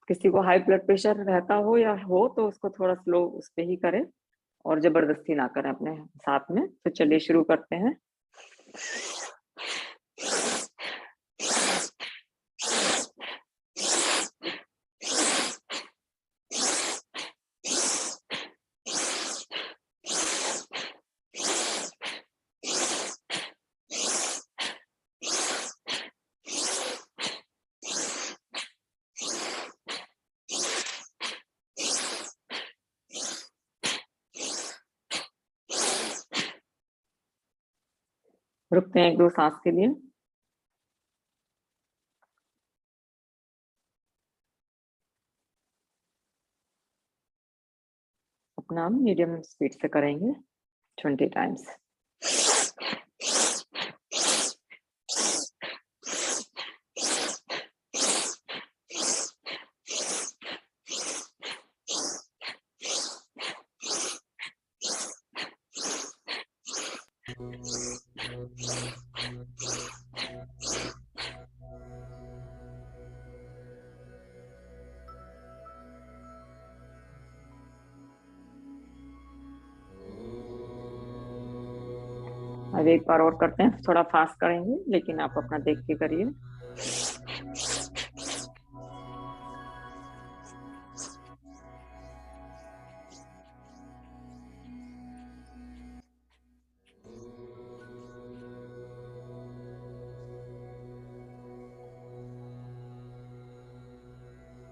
किसी को हाई ब्लड प्रेशर रहता हो या हो तो उसको थोड़ा स्लो उस पे ही करें और जबरदस्ती ना करें अपने साथ में। तो चलिए शुरू करते हैं। रुकते हैं 1-2 सांस के लिए। अपना मीडियम स्पीड से करेंगे 20 टाइम्स। अब एक बार और करते हैं, थोड़ा फास्ट करेंगे लेकिन आप अपना देख के करिए।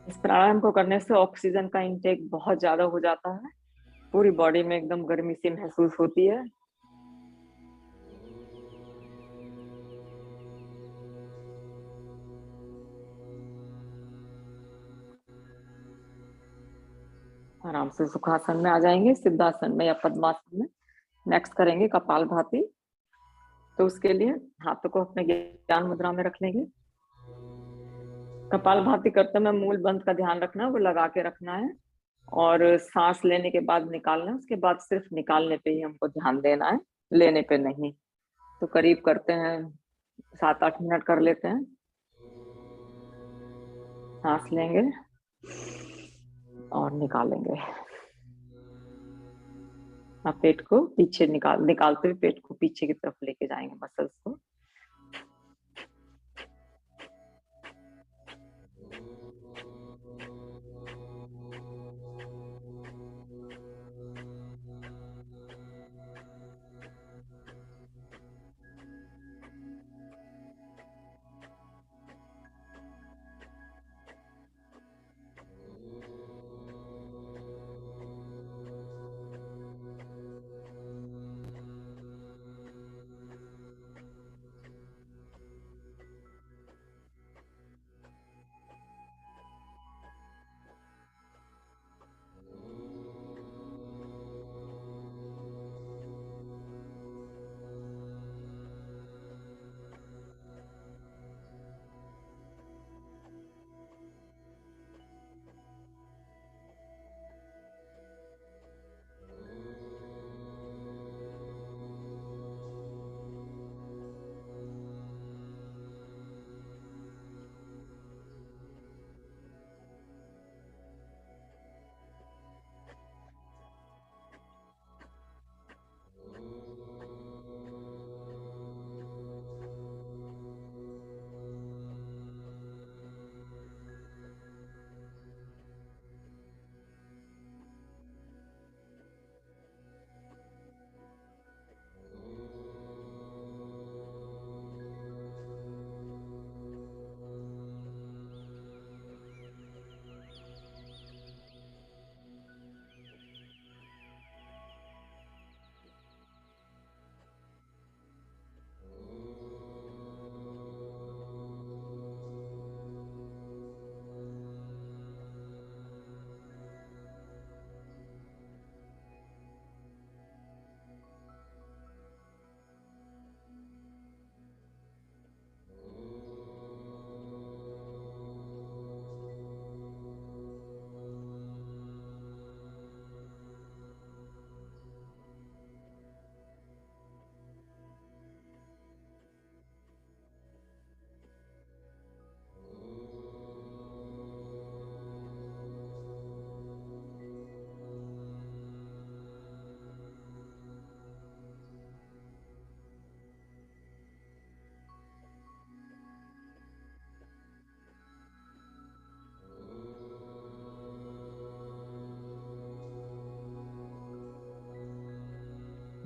इस प्राणायाम को करने से ऑक्सीजन का इंटेक बहुत ज्यादा हो जाता है, पूरी बॉडी में एकदम गर्मी सी महसूस होती है। आराम से सुखासन में आ जाएंगे, सिद्धासन में या पद्मासन में। नेक्स्ट करेंगे कपालभाति। तो उसके लिए हाथों को अपने ज्ञान मुद्रा में रख लेंगे। कपालभाति करते में मूल बंध का ध्यान रखना, वो लगा के रखना है और सांस लेने के बाद निकालना है। उसके बाद सिर्फ निकालने पे ही हमको ध्यान देना है, लेने पे नहीं। तो करीब करते हैं 7-8 मिनट कर लेते हैं। सांस लेंगे और निकालेंगे। आप पेट को पीछे निकालते हुए पेट को पीछे की तरफ लेके जाएंगे, मसल्स को।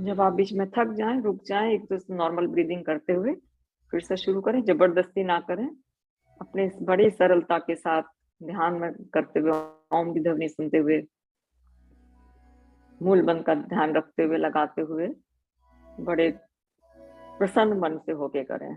जब आप बीच में थक जाएं, रुक जाएं, एक तो नॉर्मल ब्रीदिंग करते हुए फिर से शुरू करें, जबरदस्ती ना करें। अपने इस बड़ी सरलता के साथ ध्यान में करते हुए, ओम की ध्वनि सुनते हुए, मूल मंत्र का ध्यान रखते हुए, लगाते हुए बड़े प्रसन्न मन से होके करें।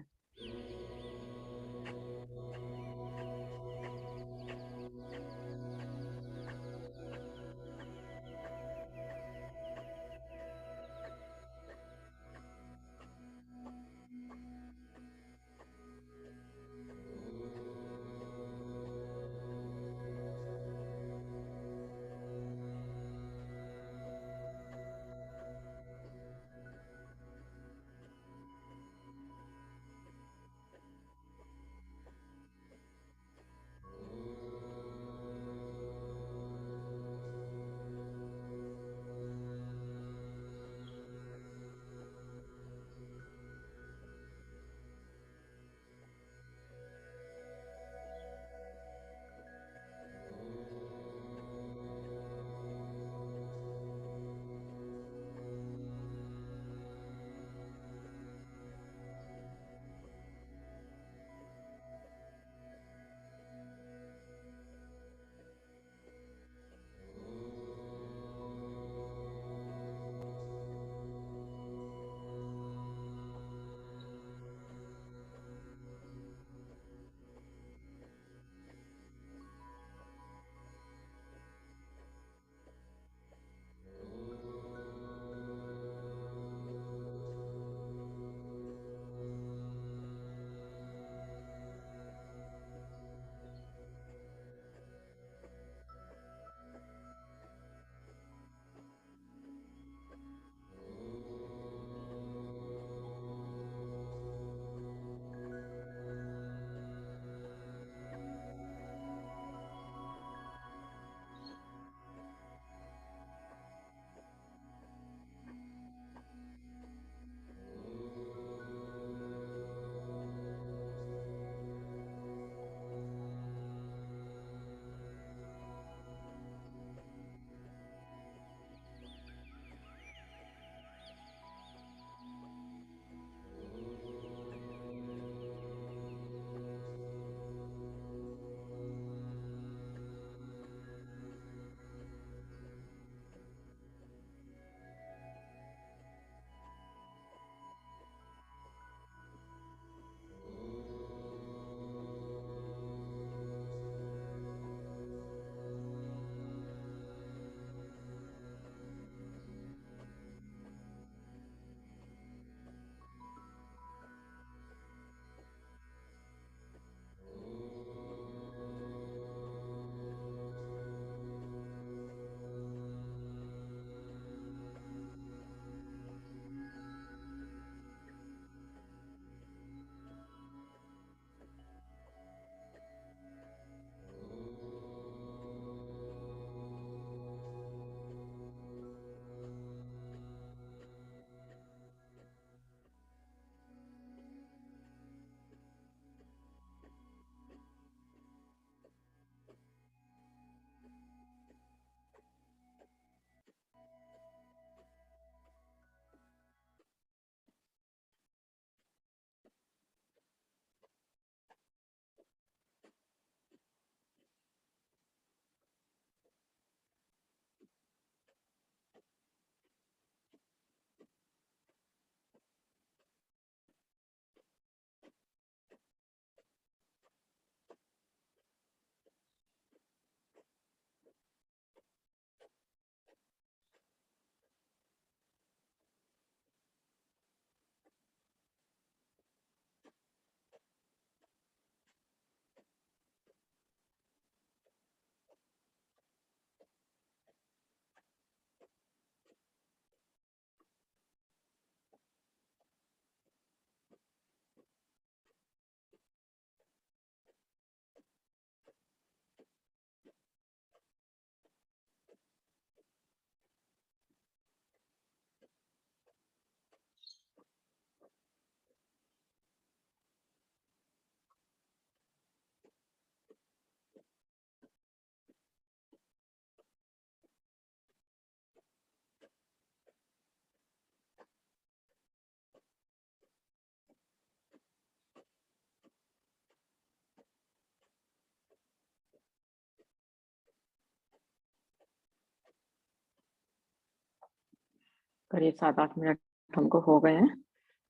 करीब 7-8 मिनट हमको हो गए हैं।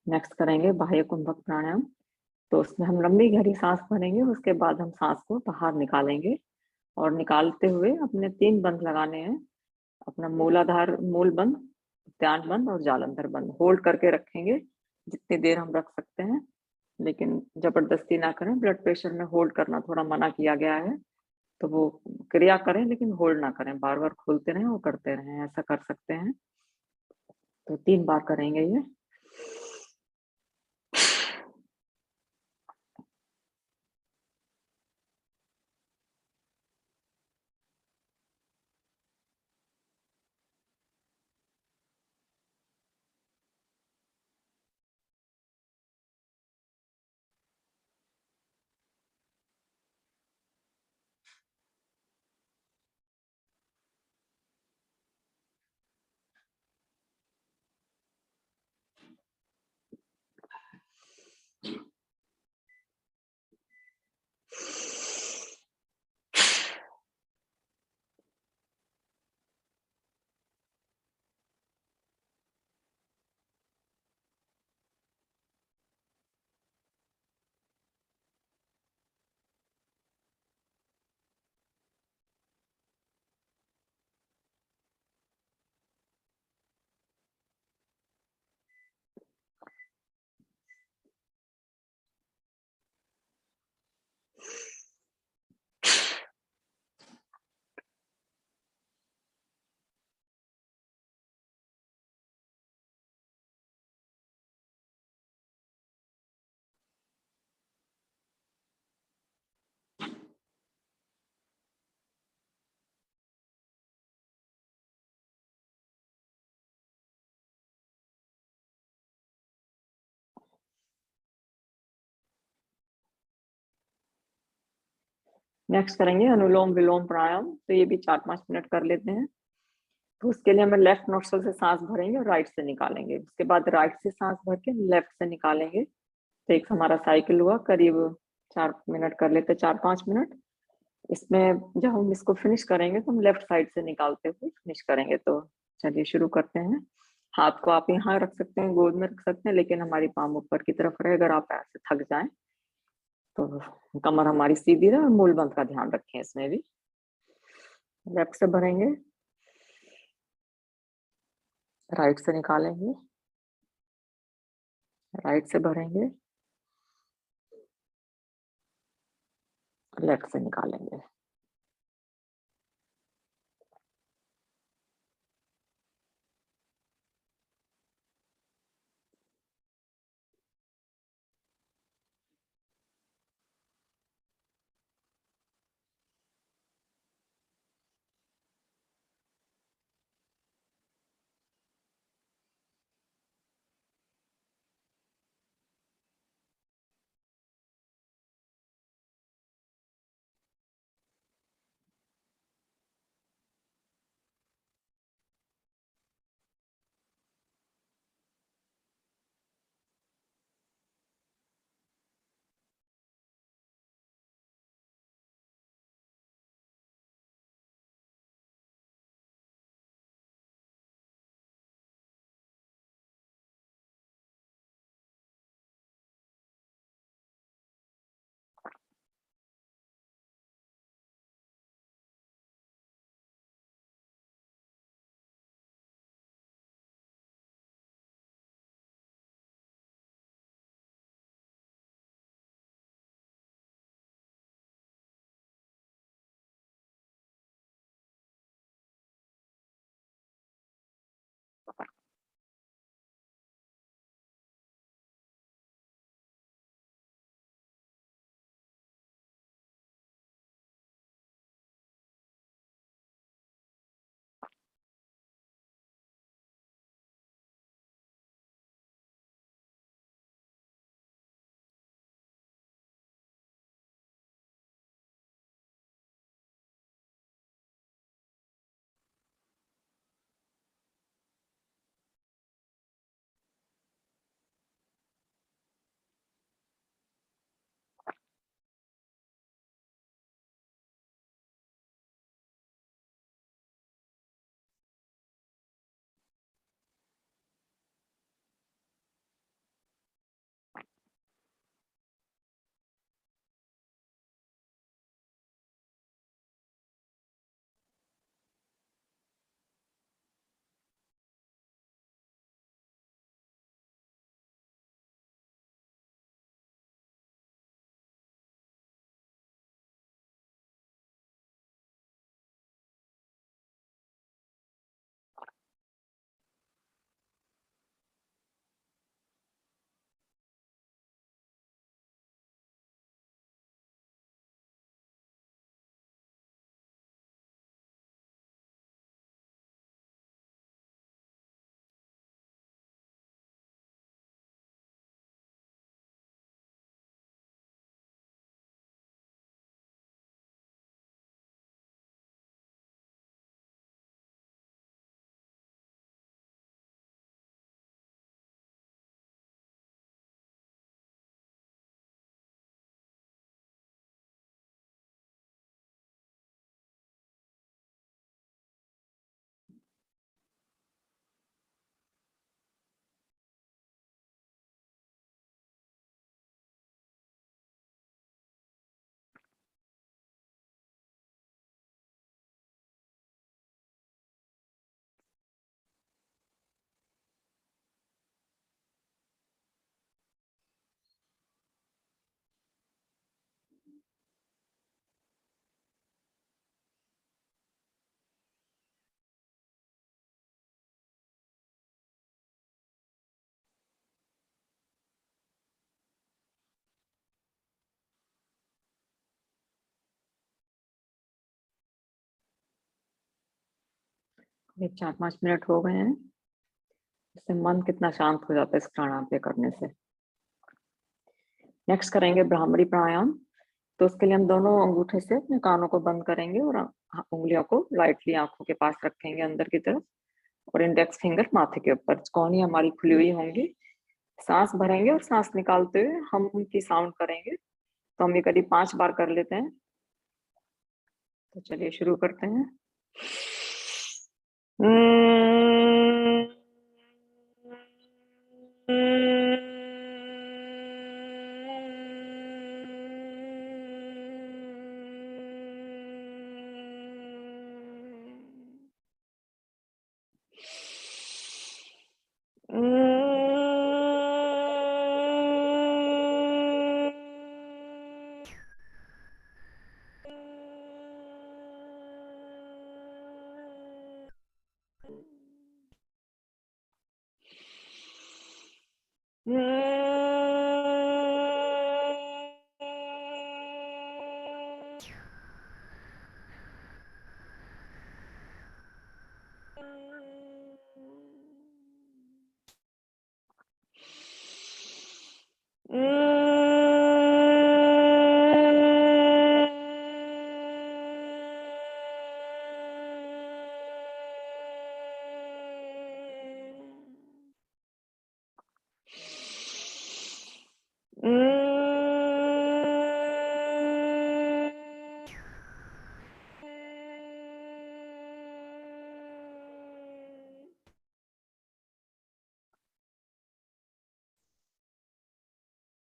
नेक्स्ट करेंगे बाह्य कुंभक प्राणायाम। तो उसमें हम लंबी गहरी सांस भरेंगे, उसके बाद हम सांस को बाहर निकालेंगे और निकालते हुए अपने 3 बंद लगाने हैं। अपना मूलाधार मूल बंद, ध्यान बंद और जालंधर बंद होल्ड करके रखेंगे जितनी देर हम रख सकते हैं, लेकिन जबरदस्ती ना करें। ब्लड प्रेशर में होल्ड करना थोड़ा मना किया गया है, तो वो क्रिया करें लेकिन होल्ड ना करें, बार बार खोलते रहें और करते रहें, ऐसा कर सकते हैं। तो 3 बार करेंगे ये। नेक्स्ट करेंगे अनुलोम विलोम प्राणायाम। तो ये भी 4-5 मिनट कर लेते हैं। तो उसके लिए हमें लेफ्ट नोस्ट्रल से सांस भरेंगे और राइट से निकालेंगे, उसके बाद राइट से सांस भर के लेफ्ट से निकालेंगे। तो एक हमारा साइकिल हुआ, करीब 4 मिनट कर लेते, 4-5 मिनट। इसमें जब हम इसको फिनिश करेंगे तो हम लेफ्ट साइड से निकालते हुए फिनिश करेंगे। तो चलिए शुरू करते हैं। हाथ को आप यहाँ रख सकते हैं, गोद में रख सकते हैं, लेकिन हमारी पाम ऊपर की तरफ रहे। अगर आप ऐसे थक जाएं तो कमर हमारी सीधी रहे और मूल बंद का ध्यान रखें। इसमें भी लेफ्ट से भरेंगे, राइट से निकालेंगे, राइट से भरेंगे, लेफ्ट से निकालेंगे। ये 4-5 मिनट हो गए हैं। इससे मन कितना शांत हो जाता है इस प्राणायाम करने से। नेक्स्ट करेंगे भ्रामरी प्राणायाम। तो उसके लिए हम दोनों अंगूठे से अपने कानों को बंद करेंगे और उंगलियों को लाइटली आंखों के पास रखेंगे अंदर की तरफ, और इंडेक्स फिंगर माथे के ऊपर, कोहनी हमारी खुली हुई होंगी। सांस भरेंगे और सांस निकालते हुए हम की साउंड करेंगे। तो हम ये करीब 5 बार कर लेते हैं। तो चलिए शुरू करते हैं।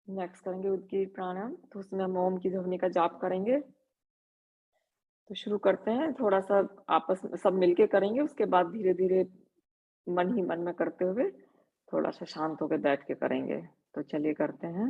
नेक्स्ट करेंगे उद्गीत प्राणायाम। तो उसमें हम ओम की ध्वनि का जाप करेंगे। तो शुरू करते हैं, थोड़ा सा आपस में सब मिलके करेंगे, उसके बाद धीरे धीरे मन ही मन में करते हुए थोड़ा सा शांत होकर बैठ के करेंगे। तो चलिए करते हैं।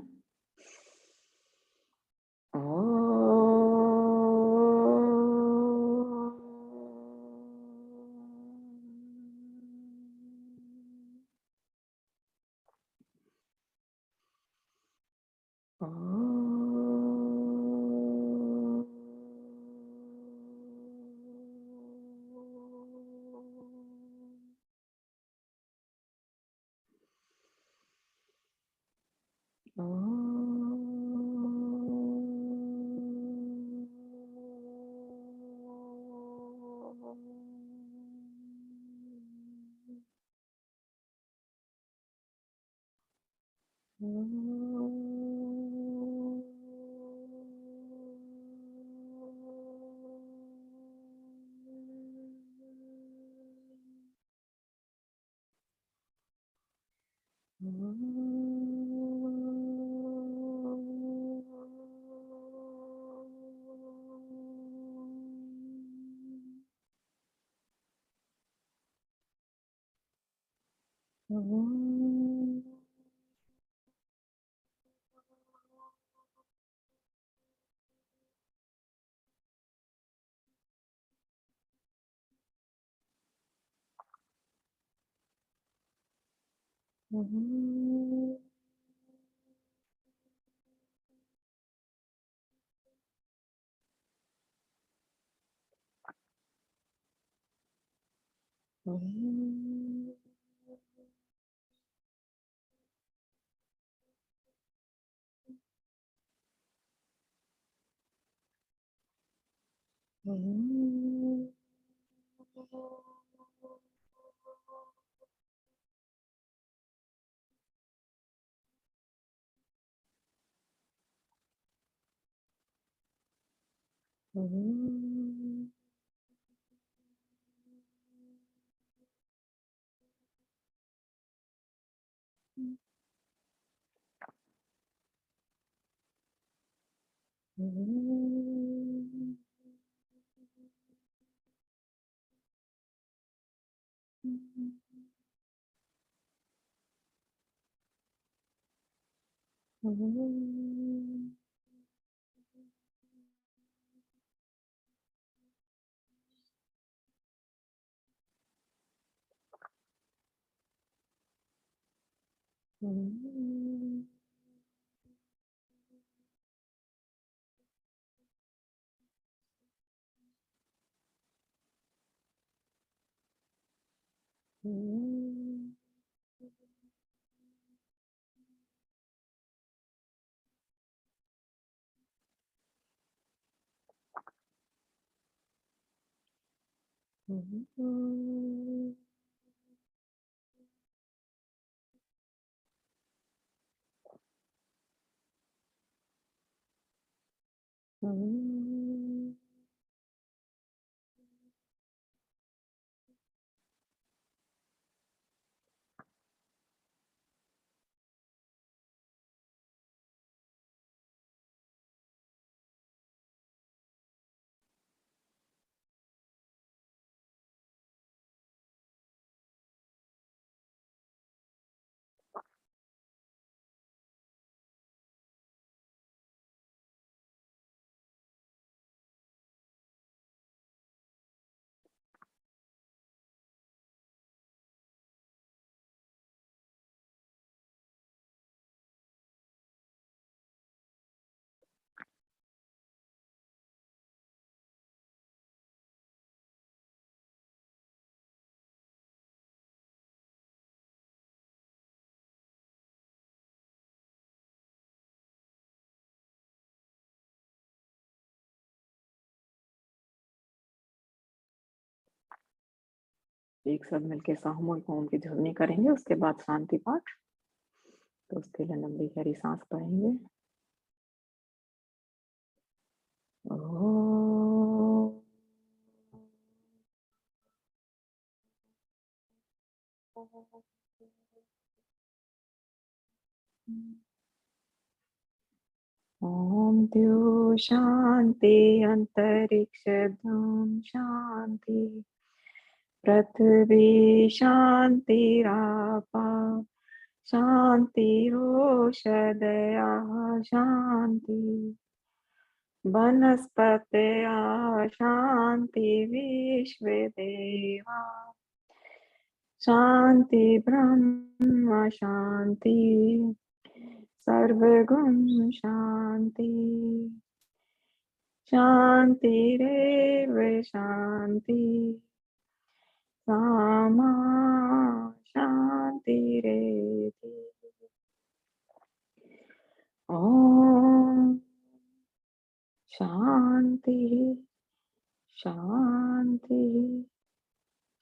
एक साथ मिलके सामूहिक ओम की ध्वनि करेंगे, उसके बाद शांति पाठ। तो उसके लिए लंबी गहरी सांस पढ़ेंगे। ओम द्यो शांति अंतरिक्ष धूम शांति पृथ्वी शांतिरापा शांतिरोषधया शांति वनस्पतया शांति विश्वे देवा शांति ब्रह्म शांति सर्वगुण शांति शांतिरेव शांति सामा शांतिरेति। ओम शांति शांति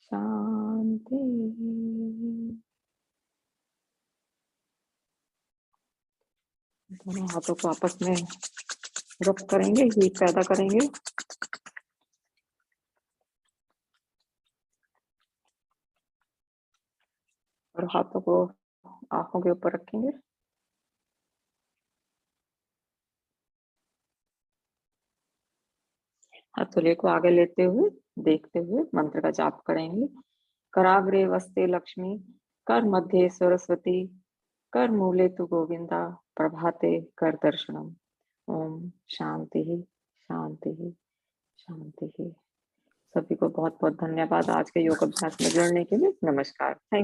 शांति। दोनों हाथों को आपस में रब करेंगे, हीट पैदा करेंगे। और हाथों को आंखों के ऊपर रखेंगे। हथेली को आगे लेते हुए देखते हुए मंत्र का जाप करेंगे। कराग्रे वस्ते लक्ष्मी, कर मध्य सरस्वती, कर मूले तु गोविंदा, प्रभाते कर दर्शनम। ओम शांति ही शांति ही शांति ही। सभी को बहुत बहुत धन्यवाद आज के योग अभ्यास में जुड़ने के लिए। नमस्कार। थैंक